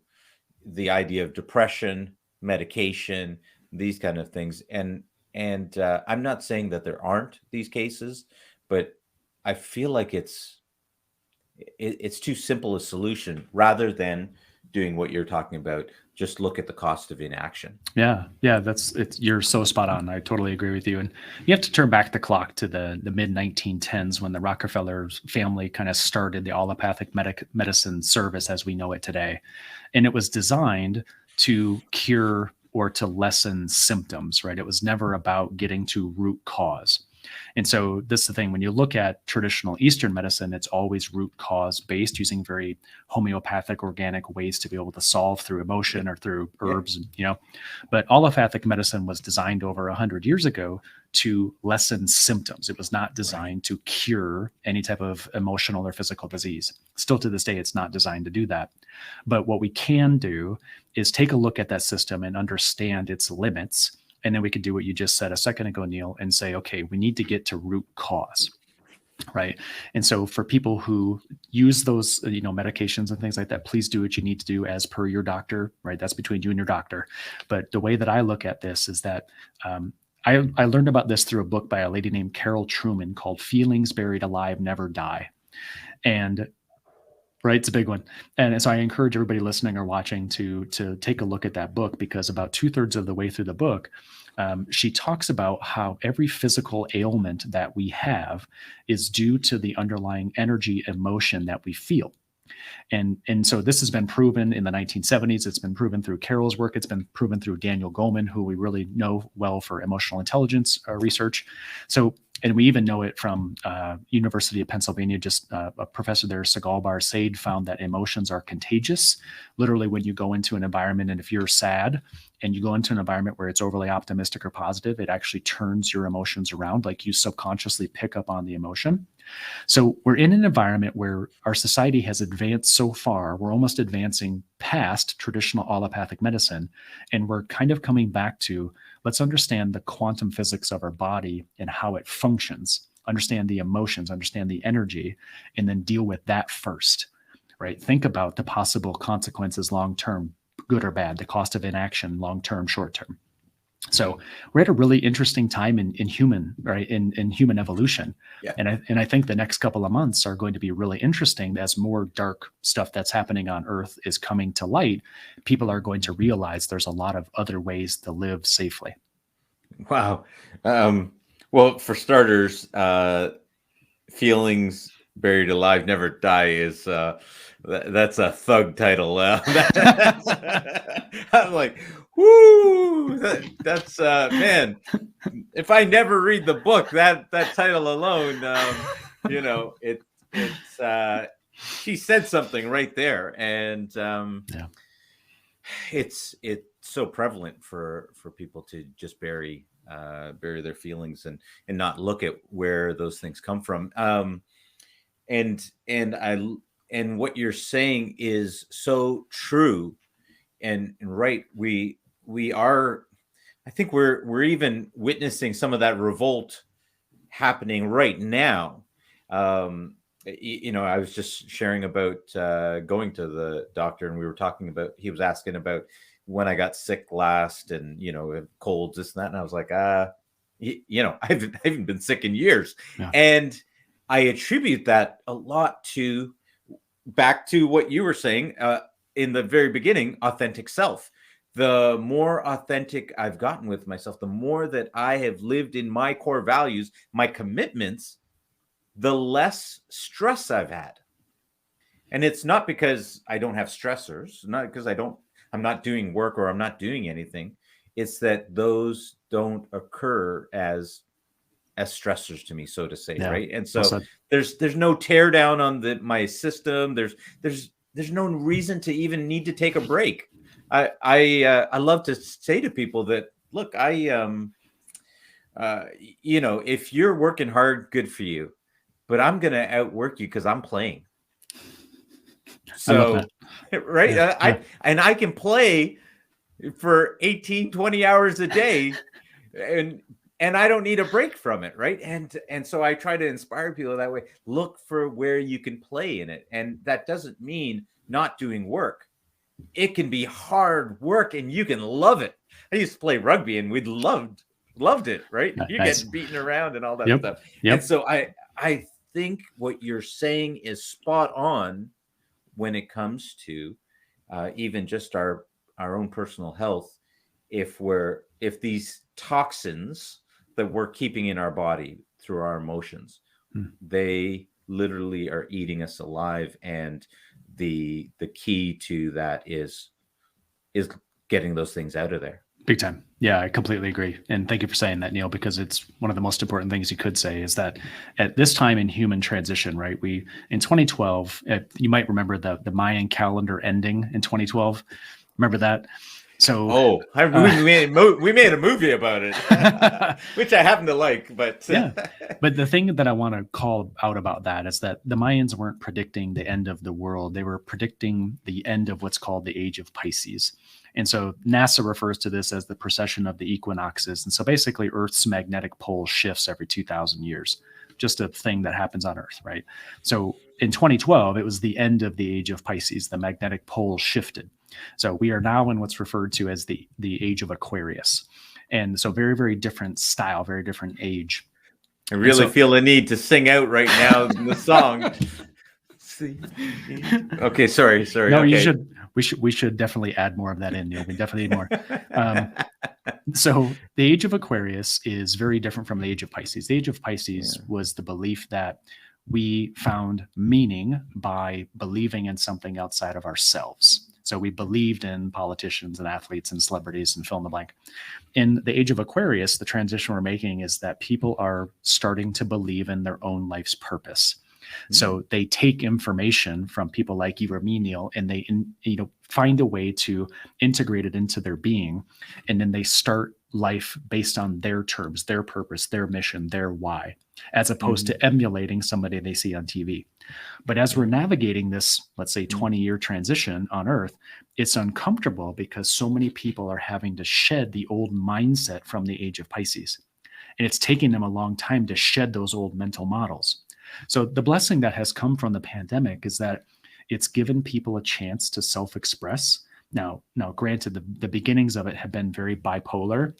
the idea of depression, medication, these kind of things. And I'm not saying that there aren't these cases, but I feel like it's too simple a solution, rather than doing what you're talking about. Just look at the cost of inaction. Yeah. You're so spot on. I totally agree with you. And you have to turn back the clock to the mid 1910s, when the Rockefeller family kind of started the allopathic medicine service as we know it today. And it was designed to cure or to lessen symptoms, right? It was never about getting to root cause. And so this is the thing, when you look at traditional Eastern medicine, it's always root cause based, using very homeopathic, organic ways to be able to solve through emotion or through herbs, but allopathic medicine was designed over 100 years ago to lessen symptoms. It was not designed to cure any type of emotional or physical disease. Still to this day, it's not designed to do that. But what we can do is take a look at that system and understand its limits. And then we could do what you just said a second ago, Neil, and say, okay, we need to get to root cause. Right. And so for people who use those, medications and things like that, please do what you need to do as per your doctor. Right. That's between you and your doctor. But the way that I look at this is that I learned about this through a book by a lady named Carol Truman called Feelings Buried Alive Never Die. And right, it's a big one. And so I encourage everybody listening or watching to take a look at that book, because about 2/3 of the way through the book, she talks about how every physical ailment that we have is due to the underlying energy emotion that we feel. And so this has been proven in the 1970s. It's been proven through Carol's work. It's been proven through Daniel Goleman, who we really know well for emotional intelligence research. So, and we even know it from University of Pennsylvania. Just a professor there, Segal Bar-Said, found that emotions are contagious. Literally, when you go into an environment, and if you're sad and you go into an environment where it's overly optimistic or positive, it actually turns your emotions around. Like, you subconsciously pick up on the emotion. So we're in an environment where our society has advanced so far. We're almost advancing past traditional allopathic medicine, and we're kind of coming back to, let's understand the quantum physics of our body and how it functions, understand the emotions, understand the energy, and then deal with that first, right? Think about the possible consequences long-term, good or bad, the cost of inaction, long-term, short-term. So we're at a really interesting time in human, right, in human evolution. Yeah. And I think the next couple of months are going to be really interesting as more dark stuff that's happening on Earth is coming to light. People are going to realize there's a lot of other ways to live safely. Wow. Well, for starters, Feelings Buried Alive Never Die is that's a thug title. I'm like, whoo, that's man. If I never read the book, that title alone, it's she said something right there, and it's so prevalent for people to just bury their feelings and not look at where those things come from. And what you're saying is so true and right. We are, I think we're even witnessing some of that revolt happening right now. I was just sharing about going to the doctor, and we were talking about, he was asking about when I got sick last, and colds, this and that, and I was like, I haven't been sick in years. Yeah. And I attribute that a lot to, back to what you were saying in the very beginning, authentic self. The more authentic I've gotten with myself, the more that I have lived in my core values, my commitments, the less stress I've had. And it's not because I don't have stressors, not because I'm not doing work or I'm not doing anything. It's that those don't occur as stressors to me, so to say, right? And so there's no tear down on my system. There's no reason to even need to take a break. I love to say to people that, look, if you're working hard, good for you, but I'm gonna outwork you because I'm playing. So right, I can play for 18, 20 hours a day, and I don't need a break from it, right? And so I try to inspire people that way. Look for where you can play in it. And that doesn't mean not doing work. It can be hard work and you can love it. I used to play rugby and we loved it, right? You're getting beaten around and all that stuff. Yep. And so I think what you're saying is spot on when it comes to even just our own personal health. If these toxins that we're keeping in our body through our emotions, they literally are eating us alive. And the key to that is getting those things out of there. Big time. Yeah, I completely agree. And thank you for saying that, Neil, because it's one of the most important things you could say is that at this time in human transition, right? We, in 2012, you might remember the Mayan calendar ending in 2012. Remember that? So, we made a movie about it, which I happen to like. But yeah, but the thing that I want to call out about that is that the Mayans weren't predicting the end of the world. They were predicting the end of what's called the age of Pisces. And so NASA refers to this as the precession of the equinoxes. And so basically, Earth's magnetic pole shifts every 2,000 years, just a thing that happens on Earth, right? So in 2012, it was the end of the age of Pisces. The magnetic pole shifted. So we are now in what's referred to as the age of Aquarius. And so very, very different style, very different age. I really feel a need to sing out right now in the song. Okay, sorry. No, okay. We should definitely add more of that in. We definitely need more. So the age of Aquarius is very different from the age of Pisces. The age of Pisces was the belief that we found meaning by believing in something outside of ourselves. So we believed in politicians and athletes and celebrities and fill in the blank. In the age of Aquarius, the transition we're making is that people are starting to believe in their own life's purpose. So they take information from people like you or me, Neil, and they find a way to integrate it into their being, and then they start life based on their terms, their purpose, their mission, their why, as opposed to emulating somebody they see on TV. But as we're navigating this, let's say 20-year transition on Earth, it's uncomfortable because so many people are having to shed the old mindset from the age of Pisces. And it's taking them a long time to shed those old mental models. So the blessing that has come from the pandemic is that it's given people a chance to self-express. Now, granted, the beginnings of it have been very bipolar,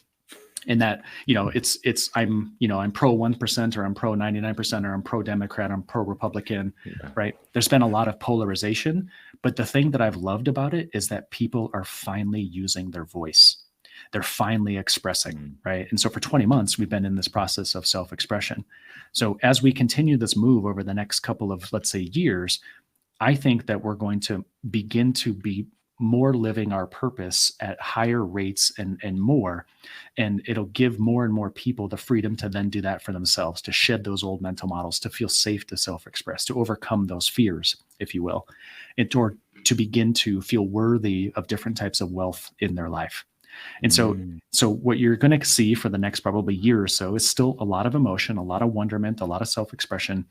in that I'm pro 1% or I'm pro 99% or I'm pro Democrat, I'm pro Republican, right? There's been a lot of polarization, but the thing that I've loved about it is that people are finally using their voice. They're finally expressing, right? And so for 20 months, we've been in this process of self-expression. So as we continue this move over the next couple of, let's say, years, I think that we're going to begin to be more living our purpose at higher rates and more. And it'll give more and more people the freedom to then do that for themselves, to shed those old mental models, to feel safe to self-express, to overcome those fears, if you will, and or to begin to feel worthy of different types of wealth in their life. And so what you're going to see for the next probably year or so is still a lot of emotion, a lot of wonderment, a lot of self-expression.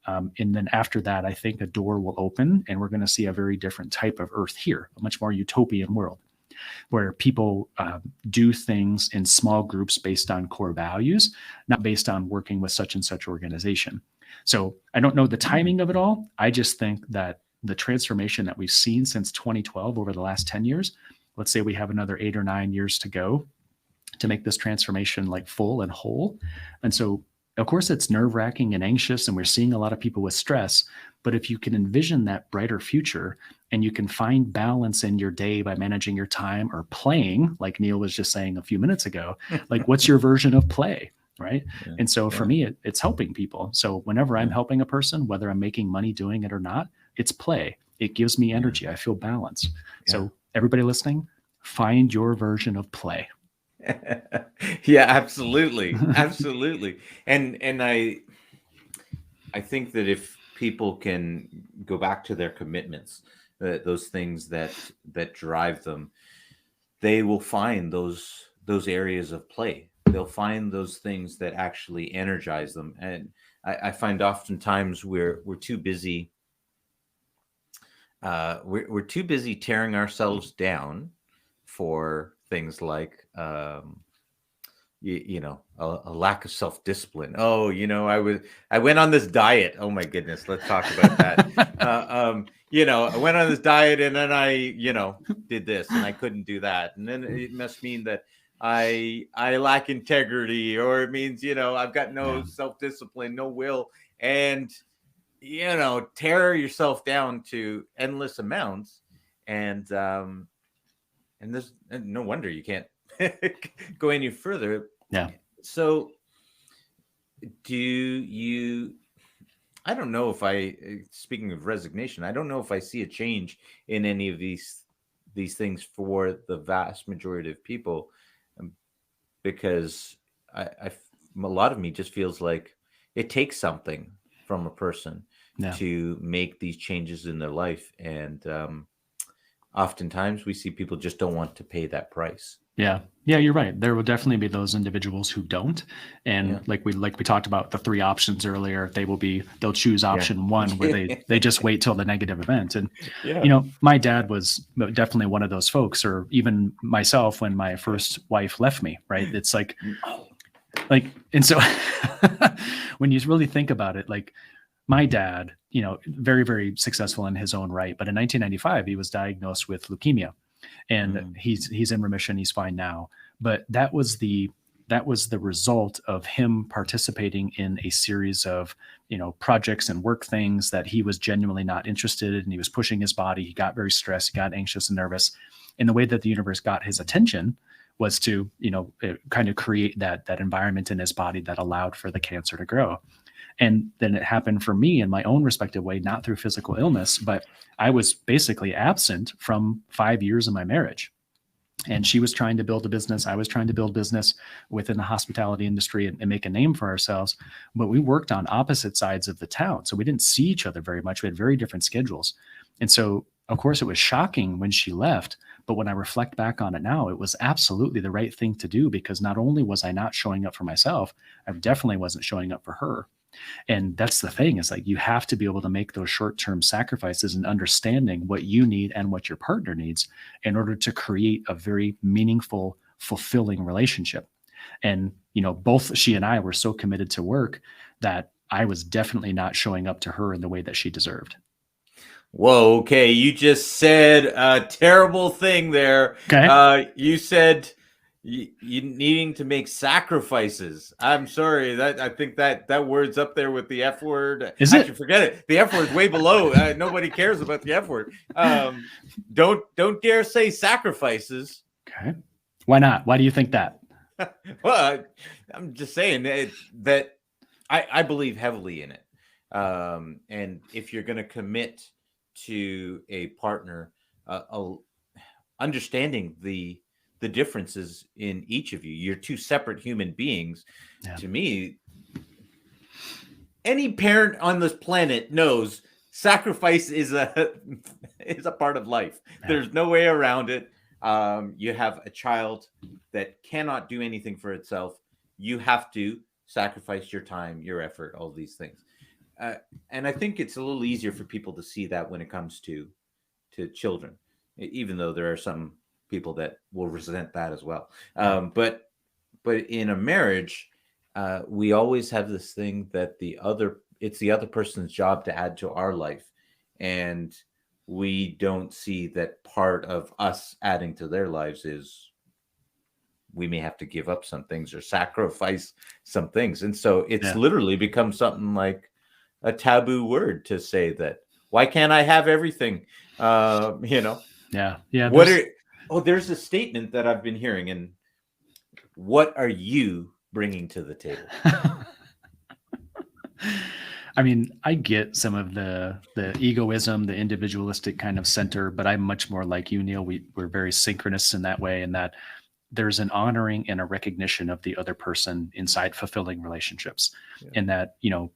And then after that, I think a door will open and we're going to see a very different type of Earth here, a much more utopian world where people do things in small groups based on core values, not based on working with such and such organization. So I don't know the timing of it all. I just think that the transformation that we've seen since 2012 over the last 10 years, let's say we have another 8 or 9 years to go to make this transformation like full and whole. And so, of course, it's nerve-wracking and anxious, and we're seeing a lot of people with stress. But if you can envision that brighter future and you can find balance in your day by managing your time or playing, like Neil was just saying a few minutes ago, like what's your version of play, right? And so for me, it's helping people. So whenever I'm helping a person, whether I'm making money doing it or not, it's play. It gives me energy. I feel balance. So everybody listening, find your version of play. Yeah, absolutely. And I think that if people can go back to their commitments, those things that drive them, they will find those areas of play. They'll find those things that actually energize them. And I find oftentimes we're too busy. We're too busy tearing ourselves down for things like a lack of self-discipline. Oh, I went on this diet. Oh my goodness, let's talk about that. I went on this diet and then I did this and I couldn't do that, and then it must mean that I lack integrity, or it means I've got no self-discipline, no will, and tear yourself down to endless amounts, and there's no wonder you can't go any further. Yeah. So I don't know if speaking of resignation, I don't know if I see a change in any of these things for the vast majority of people. because a lot of me just feels like it takes something from a person Yeah. to make these changes in their life. And oftentimes we see people just don't want to pay that price. Yeah. Yeah, you're right. There will definitely be those individuals who don't. And Yeah. like we talked about the three options earlier, they'll choose Yeah. option one where they just wait till the negative event. And Yeah. you know, my dad was definitely one of those folks, or even myself when my first wife left me, right? It's like and so when you really think about it, like my dad, you know, very, very successful in his own right, but in 1995 he was diagnosed with leukemia, and he's in remission, he's fine now. But that was the result of him participating in a series of, you know, projects and work things that he was genuinely not interested in, and he was pushing his body. He got very stressed, he got anxious and nervous, and the way that the universe got his attention was to, you know, kind of create that environment in his body that allowed for the cancer to grow. And then it happened for me in my own respective way, not through physical illness, but I was basically absent from 5 years of my marriage. And she was trying to build a business. I was trying to build business within the hospitality industry and make a name for ourselves. But we worked on opposite sides of the town. So we didn't see each other very much. We had very different schedules. And so, of course, it was shocking when she left. But when I reflect back on it now, it was absolutely the right thing to do, because not only was I not showing up for myself, I definitely wasn't showing up for her. And that's the thing, is like, you have to be able to make those short-term sacrifices and understanding what you need and what your partner needs in order to create a very meaningful, fulfilling relationship. And, you know, both she and I were so committed to work that I was definitely not showing up to her in the way that she deserved. Whoa, okay. You just said a terrible thing there. Okay. You said you needing to make sacrifices. I'm sorry, that I think that word's up there with the F word. Is Actually, it? forget it. The F word's way below. Nobody cares about the F word. Don't dare say sacrifices. Okay. Why not? Why do you think that? Well, I'm just saying that I believe heavily in it. And if you're going to commit to a partner, understanding the differences in each of you, you're two separate human beings. Yeah. To me, any parent on this planet knows sacrifice is a part of life. Yeah. There's no way around it. You have a child that cannot do anything for itself. You have to sacrifice your time, your effort, all these things. And I think it's a little easier for people to see that when it comes to children, even though there are some people that will resent that as well. But in a marriage, we always have this thing that it's the other person's job to add to our life. And we don't see that part of us adding to their lives is we may have to give up some things or sacrifice some things. And so it's literally become something like a taboo word to say that, why can't I have everything? You know? Yeah. Yeah. There's a statement that I've been hearing, and what are you bringing to the table? I mean, I get some of the egoism, the individualistic kind of center, but I'm much more like you, Neil. We're very synchronous in that way, and that there's an honoring and a recognition of the other person inside fulfilling relationships. Yeah. And that, you know,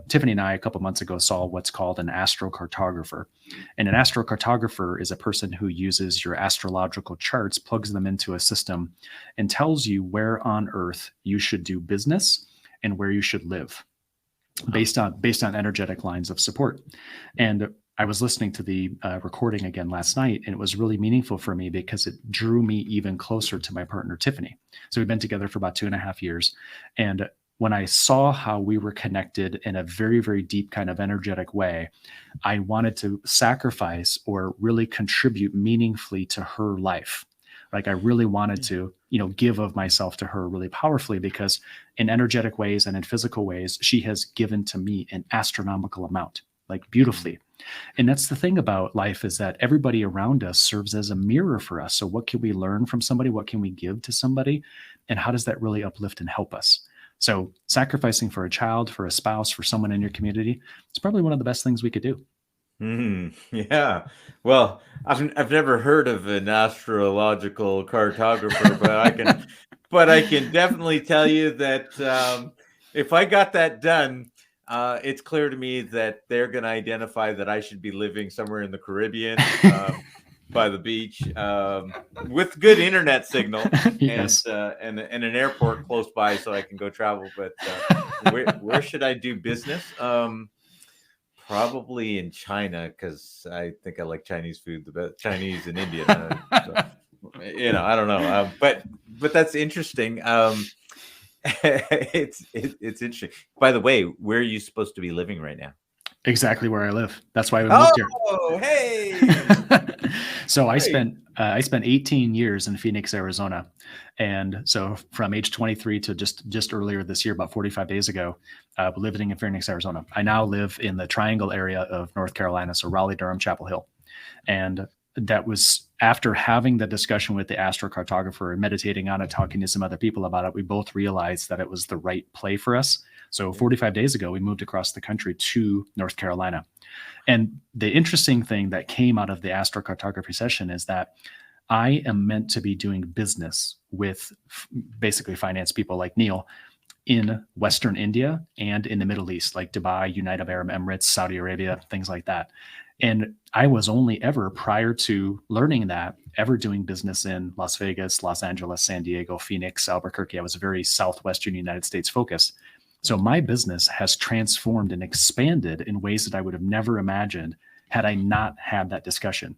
Tiffany and I a couple months ago saw what's called an astrocartographer. And an astrocartographer is a person who uses your astrological charts, plugs them into a system, and tells you where on Earth you should do business and where you should live, based on energetic lines of support. And I was listening to the recording again last night, and it was really meaningful for me because it drew me even closer to my partner, Tiffany. So we've been together for about 2.5 years. And when I saw how we were connected in a very, very deep kind of energetic way, I wanted to sacrifice or really contribute meaningfully to her life. Like, I really wanted to, you know, give of myself to her really powerfully, because in energetic ways and in physical ways, she has given to me an astronomical amount, like beautifully. And that's the thing about life, is that everybody around us serves as a mirror for us. So what can we learn from somebody? What can we give to somebody? And how does that really uplift and help us? So sacrificing for a child, for a spouse, for someone in your community, it's probably one of the best things we could do. Yeah. Well, I've never heard of an astrological cartographer, but but I can definitely tell you that if I got that done, it's clear to me that they're going to identify that I should be living somewhere in the Caribbean, by the beach, with good internet signal, Yes. and an airport close by so I can go travel. But where should I do business? Probably in China, because I think I like Chinese food the best. Chinese and Indian. So, I don't know. But that's interesting. It's interesting. By the way, where are you supposed to be living right now? Exactly where I live. That's why we moved here. Oh, hey. So I spent 18 years in Phoenix, Arizona. And so from age 23 to just earlier this year, about 45 days ago, living in Phoenix, Arizona. I now live in the Triangle area of North Carolina, so Raleigh, Durham, Chapel Hill. And that was after having the discussion with the astrocartographer and meditating on it, talking to some other people about it, we both realized that it was the right play for us. So 45 days ago, we moved across the country to North Carolina. And the interesting thing that came out of the astrocartography session is that I am meant to be doing business with basically finance people like Neil in Western India and in the Middle East, like Dubai, United Arab Emirates, Saudi Arabia, things like that. And I was only ever, prior to learning that, ever doing business in Las Vegas, Los Angeles, San Diego, Phoenix, Albuquerque. I was very Southwestern United States focused. So my business has transformed and expanded in ways that I would have never imagined had I not had that discussion.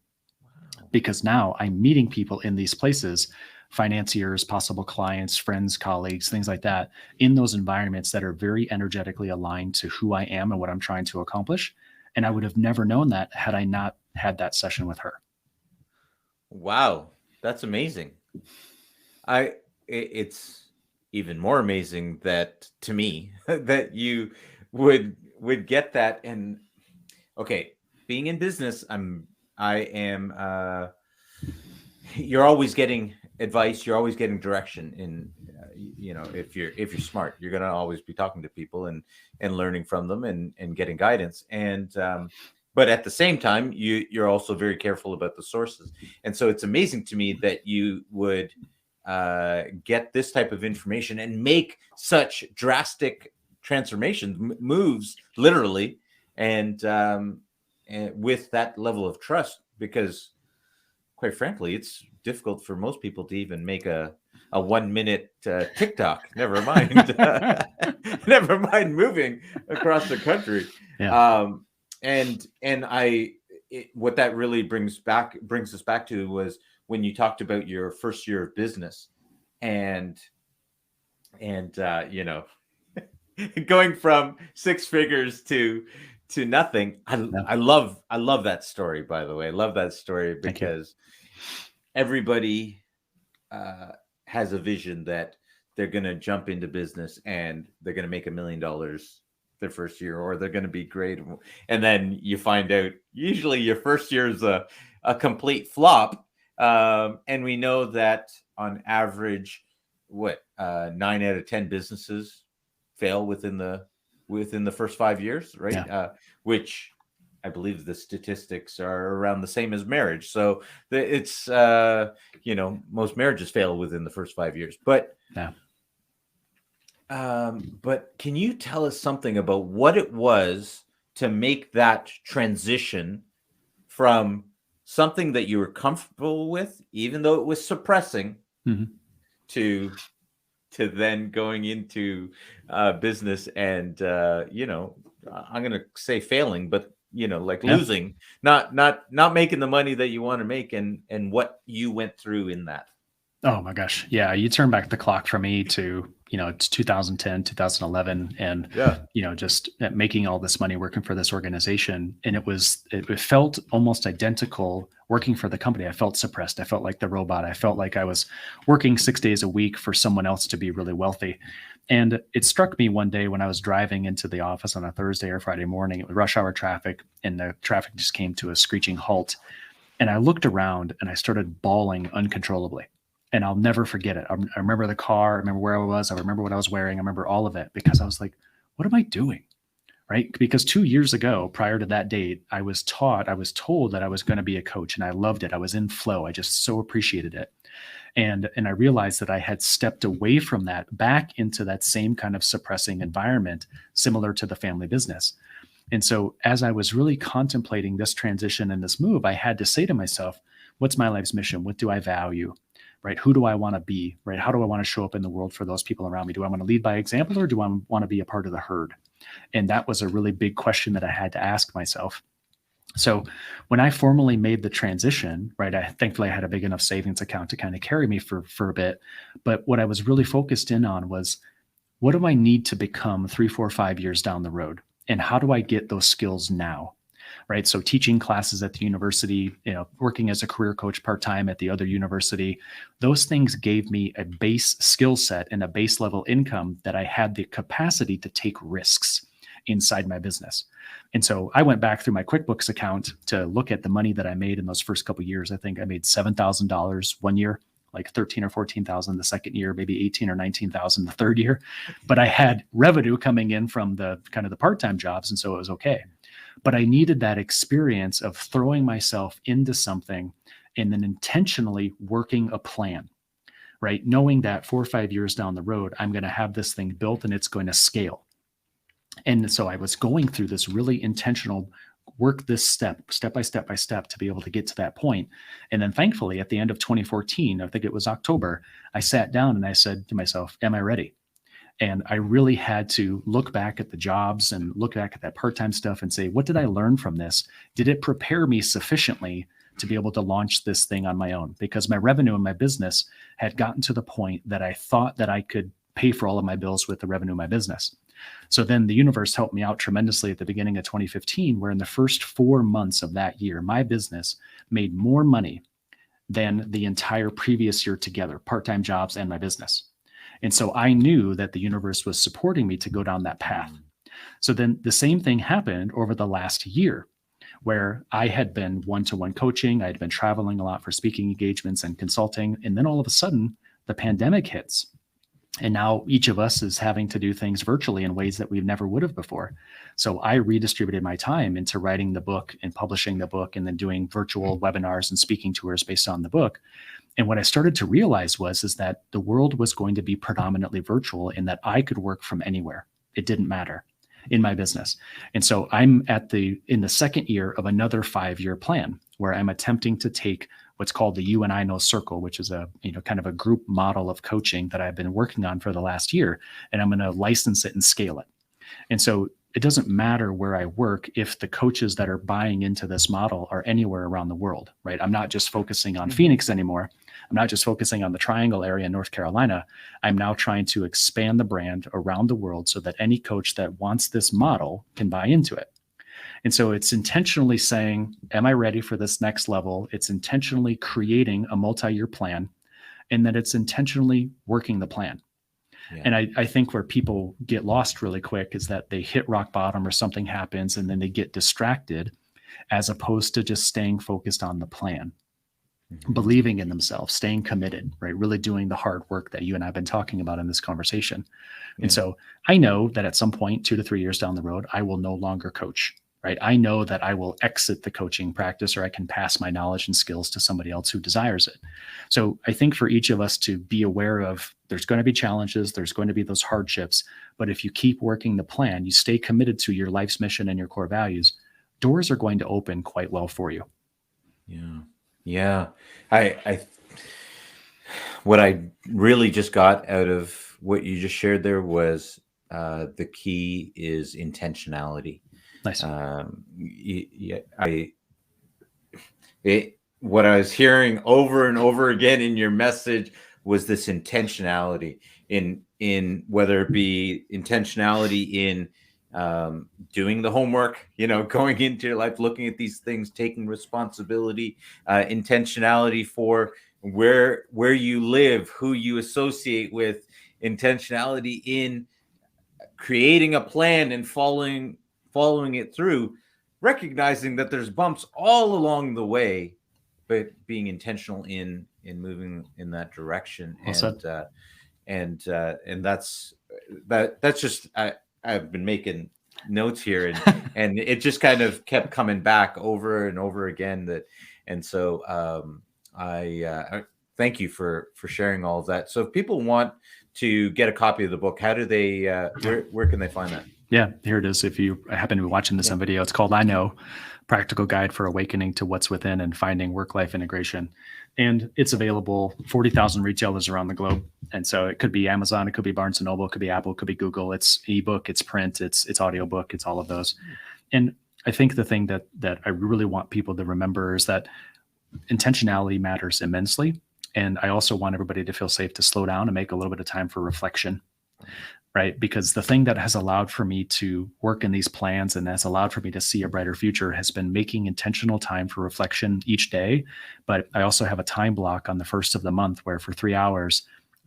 Because now I'm meeting people in these places, financiers, possible clients, friends, colleagues, things like that, in those environments that are very energetically aligned to who I am and what I'm trying to accomplish. And I would have never known that had I not had that session with her. Wow, that's amazing. It's even more amazing that, to me, that you would get that. And okay, being in business, you're always getting advice, you're always getting direction. In if you're smart, you're going to always be talking to people and learning from them and getting guidance. And but at the same time, you're also very careful about the sources. And so it's amazing to me that you would get this type of information and make such drastic transformations, moves, literally, and with that level of trust, because quite frankly, it's difficult for most people to even make a 1 minute TikTok. Never mind, never mind moving across the country. Yeah. What that really brings us back to was when you talked about your first year of business, and going from six figures to nothing. I love that story, by the way. I love that story because everybody has a vision that they're going to jump into business and they're going to make $1 million their first year, or they're going to be great. And then you find out usually your first year is a complete flop. And we know that on average, 9 out of 10 businesses fail within the first 5 years, right? Yeah. Which I believe the statistics are around the same as marriage. So it's most marriages fail within the first 5 years. But yeah. But can you tell us something about what it was to make that transition from something that you were comfortable with, even though it was suppressing, to then going into business and I'm going to say failing, but losing, not making the money that you want to make, and what you went through in that. Oh my gosh. Yeah. You turn back the clock for me to, it's 2010, 2011. And, just making all this money working for this organization. And it felt almost identical working for the company. I felt suppressed. I felt like the robot. I felt like I was working 6 days a week for someone else to be really wealthy. And it struck me one day when I was driving into the office on a Thursday or Friday morning. It was rush hour traffic, and the traffic just came to a screeching halt. And I looked around and I started bawling uncontrollably. And I'll never forget it. I remember the car. I remember where I was. I remember what I was wearing. I remember all of it, because I was like, what am I doing? right? Because 2 years ago, prior to that date, I was told that I was going to be a coach, and I loved it. I was in flow. I just so appreciated it. And I realized that I had stepped away from that back into that same kind of suppressing environment, similar to the family business. And so as I was really contemplating this transition and this move, I had to say to myself, what's my life's mission? What do I value? Right? Who do I want to be? Right? How do I want to show up in the world for those people around me? Do I want to lead by example, or do I want to be a part of the herd? And that was a really big question that I had to ask myself. So when I formally made the transition, right, thankfully I had a big enough savings account to kind of carry me for a bit. But what I was really focused in on was, what do I need to become 3, 4, 5 years down the road? And how do I get those skills now? Right. So teaching classes at the university, working as a career coach part-time at the other university, those things gave me a base skill set and a base level income that I had the capacity to take risks inside my business. And so I went back through my QuickBooks account to look at the money that I made in those first couple of years. I think I made $7,000 one year, like 13 or 14,000 the second year, maybe 18 or 19,000 the third year. But I had revenue coming in from the kind of the part-time jobs, and so it was okay. But I needed that experience of throwing myself into something and then intentionally working a plan, right? Knowing that 4 or 5 years down the road, I'm going to have this thing built and it's going to scale. And so I was going through this really intentional work, this step by step to be able to get to that point. And then thankfully, at the end of 2014, I think it was October, I sat down and I said to myself, am I ready? And I really had to look back at the jobs and look back at that part-time stuff and say, what did I learn from this? Did it prepare me sufficiently to be able to launch this thing on my own? Because my revenue in my business had gotten to the point that I thought that I could pay for all of my bills with the revenue of my business. So then the universe helped me out tremendously at the beginning of 2015, where in the first 4 months of that year, my business made more money than the entire previous year together, part-time jobs and my business. And so I knew that the universe was supporting me to go down that path. So then the same thing happened over the last year, where I had been one-to-one coaching. I had been traveling a lot for speaking engagements and consulting. And then all of a sudden, the pandemic hits. And now each of us is having to do things virtually in ways that we never would have before. So I redistributed my time into writing the book and publishing the book, and then doing virtual webinars and speaking tours based on the book. And what I started to realize is that the world was going to be predominantly virtual, and that I could work from anywhere. It didn't matter in my business. And so I'm in the second year of another 5-year plan, where I'm attempting to take what's called the You and I Know Circle, which is a kind of a group model of coaching that I've been working on for the last year, and I'm going to license it and scale it. And so it doesn't matter where I work if the coaches that are buying into this model are anywhere around the world, right? I'm not just focusing on Phoenix anymore. I'm not just focusing on the Triangle area in North Carolina. I'm now trying to expand the brand around the world so that any coach that wants this model can buy into it. And so it's intentionally saying, am I ready for this next level? It's intentionally creating a multi-year plan, and then it's intentionally working the plan. Yeah. And I think where people get lost really quick is that they hit rock bottom or something happens and then they get distracted, as opposed to just staying focused on the plan, believing in themselves, staying committed, right? Really doing the hard work that you and I have been talking about in this conversation. Yeah. And so I know that at some point, 2 to 3 years down the road, I will no longer coach, right? I know that I will exit the coaching practice, or I can pass my knowledge and skills to somebody else who desires it. So I think for each of us to be aware of, there's going to be challenges, there's going to be those hardships, but if you keep working the plan, you stay committed to your life's mission and your core values, doors are going to open quite well for you. Yeah. Yeah. What I really just got out of what you just shared there was the key is intentionality. Nice. What I was hearing over and over again in your message was this intentionality in whether it be intentionality in doing the homework, going into your life, looking at these things, taking responsibility, intentionality for where you live, who you associate with, intentionality in creating a plan and following it through, recognizing that there's bumps all along the way, but being intentional in moving in that direction. And that's just I've been making notes here, and it just kind of kept coming back over and over again. And so I thank you for sharing all of that. So if people want to get a copy of the book, how do they where can they find that? Yeah, here it is. If you happen to be watching this on video, it's called I Know, Practical Guide for Awakening to What's Within and Finding Work-Life Integration. And it's available 40,000 retailers around the globe. And so it could be Amazon, it could be Barnes & Noble, it could be Apple, it could be Google. It's ebook, it's print, it's audiobook, it's all of those. And I think the thing that I really want people to remember is that intentionality matters immensely. And I also want everybody to feel safe to slow down and make a little bit of time for reflection. Right? Because the thing that has allowed for me to work in these plans and has allowed for me to see a brighter future has been making intentional time for reflection each day. But I also have a time block on the first of the month where for 3 hours,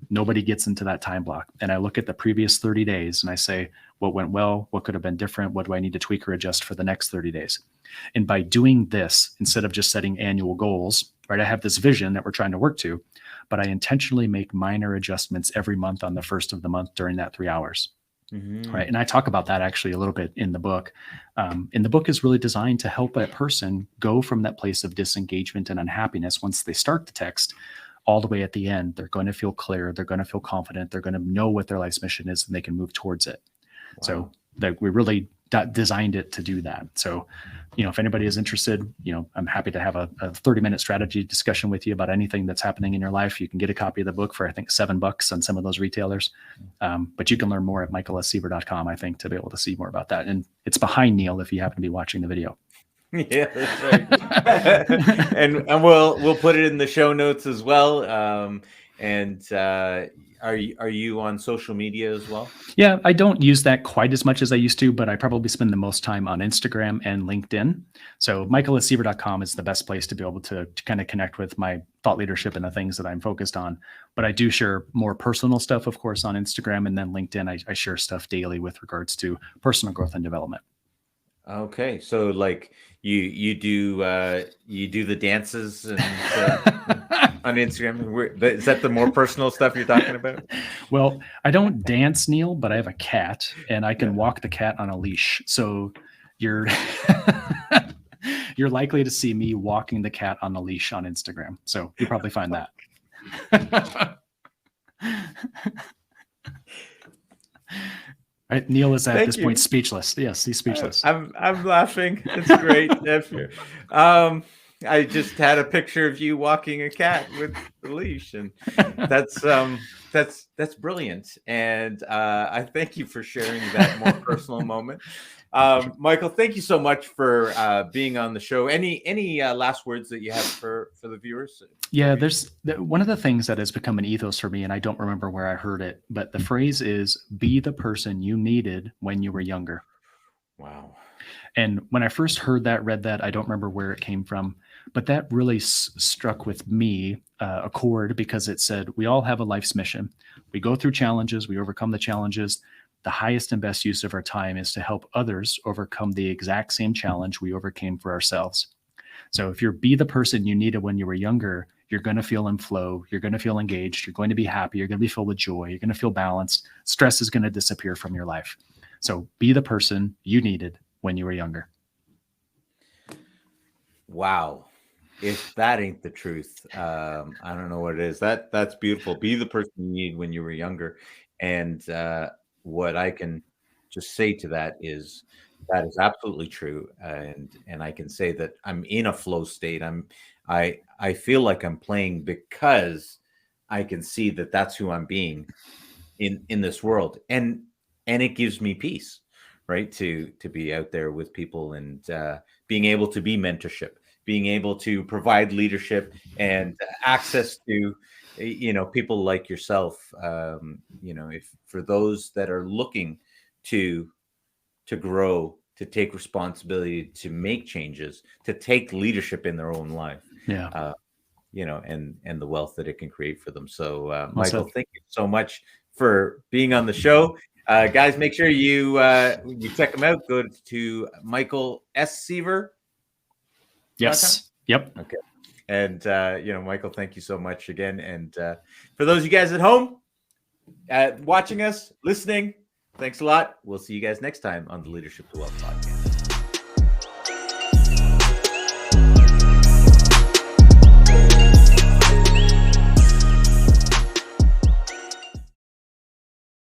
nobody gets into that time block. And I look at the previous 30 days and I say, what went well? What could have been different? What do I need to tweak or adjust for the next 30 days? And by doing this, instead of just setting annual goals, right? I have this vision that we're trying to work to, but I intentionally make minor adjustments every month on the first of the month during that 3 hours. Mm-hmm. Right. And I talk about that actually a little bit in the book. And the book is really designed to help a person go from that place of disengagement and unhappiness once they start the text all the way at the end. They're going to feel clear. They're going to feel confident. They're going to know what their life's mission is and they can move towards it. Wow. So that we really designed it to do that. So, if anybody is interested, I'm happy to have a 30-minute strategy discussion with you about anything that's happening in your life. You can get a copy of the book for, I think, $7 on some of those retailers. But you can learn more at michaelsseaver.com, I think, to be able to see more about that. And it's behind Neil if you happen to be watching the video. Yeah, that's right. and we'll put it in the show notes as well. Are you on social media as well? Yeah, I don't use that quite as much as I used to, but I probably spend the most time on Instagram and LinkedIn. So michael@seaver.com is the best place to be able to kind of connect with my thought leadership and the things that I'm focused on. But I do share more personal stuff, of course, on Instagram, and then LinkedIn. I share stuff daily with regards to personal growth and development. Okay, so like you do the dances and on Instagram. Is that the more personal stuff you're talking about? Well, I don't dance, Neil, but I have a cat and I can walk the cat on a leash. So you're you're likely to see me walking the cat on a leash on Instagram. So you'll probably find that. Right, Neil is at this point speechless. Yes, he's speechless. I'm laughing. It's great. I just had a picture of you walking a cat with the leash, and that's brilliant. And I thank you for sharing that more personal moment. Michael, thank you so much for being on the show. Any last words that you have for the viewers? Yeah, there's one of the things that has become an ethos for me, and I don't remember where I heard it, but the phrase is, be the person you needed when you were younger. Wow. And when I first heard that, read that, I don't remember where it came from, but that really struck with me a chord, because it said, we all have a life's mission. We go through challenges, we overcome the challenges. The highest and best use of our time is to help others overcome the exact same challenge we overcame for ourselves. So if you're be the person you needed when you were younger, you're going to feel in flow. You're going to feel engaged. You're going to be happy. You're going to be filled with joy. You're going to feel balanced. Stress is going to disappear from your life. So be the person you needed when you were younger. Wow. If that ain't the truth, I don't know what it is. That's beautiful. Be the person you need when you were younger. And what I can just say to that is absolutely true. And I can say that I'm in a flow state. I feel like I'm playing because I can see that that's who I'm being in this world. And it gives me peace, right? To be out there with people and being able to be mentorship, being able to provide leadership and access to, people like yourself, if for those that are looking to grow, to take responsibility, to make changes, to take leadership in their own life. Yeah. And the wealth that it can create for them. So, Michael, thank you so much for being on the show. Guys, make sure you check him out. Go to Michael S. Seaver. Yes. Yep. Okay. And, Michael, thank you so much again. And for those of you guys at home watching us, listening, Thanks a lot. We'll see you guys next time on the Leadership to Wealth podcast.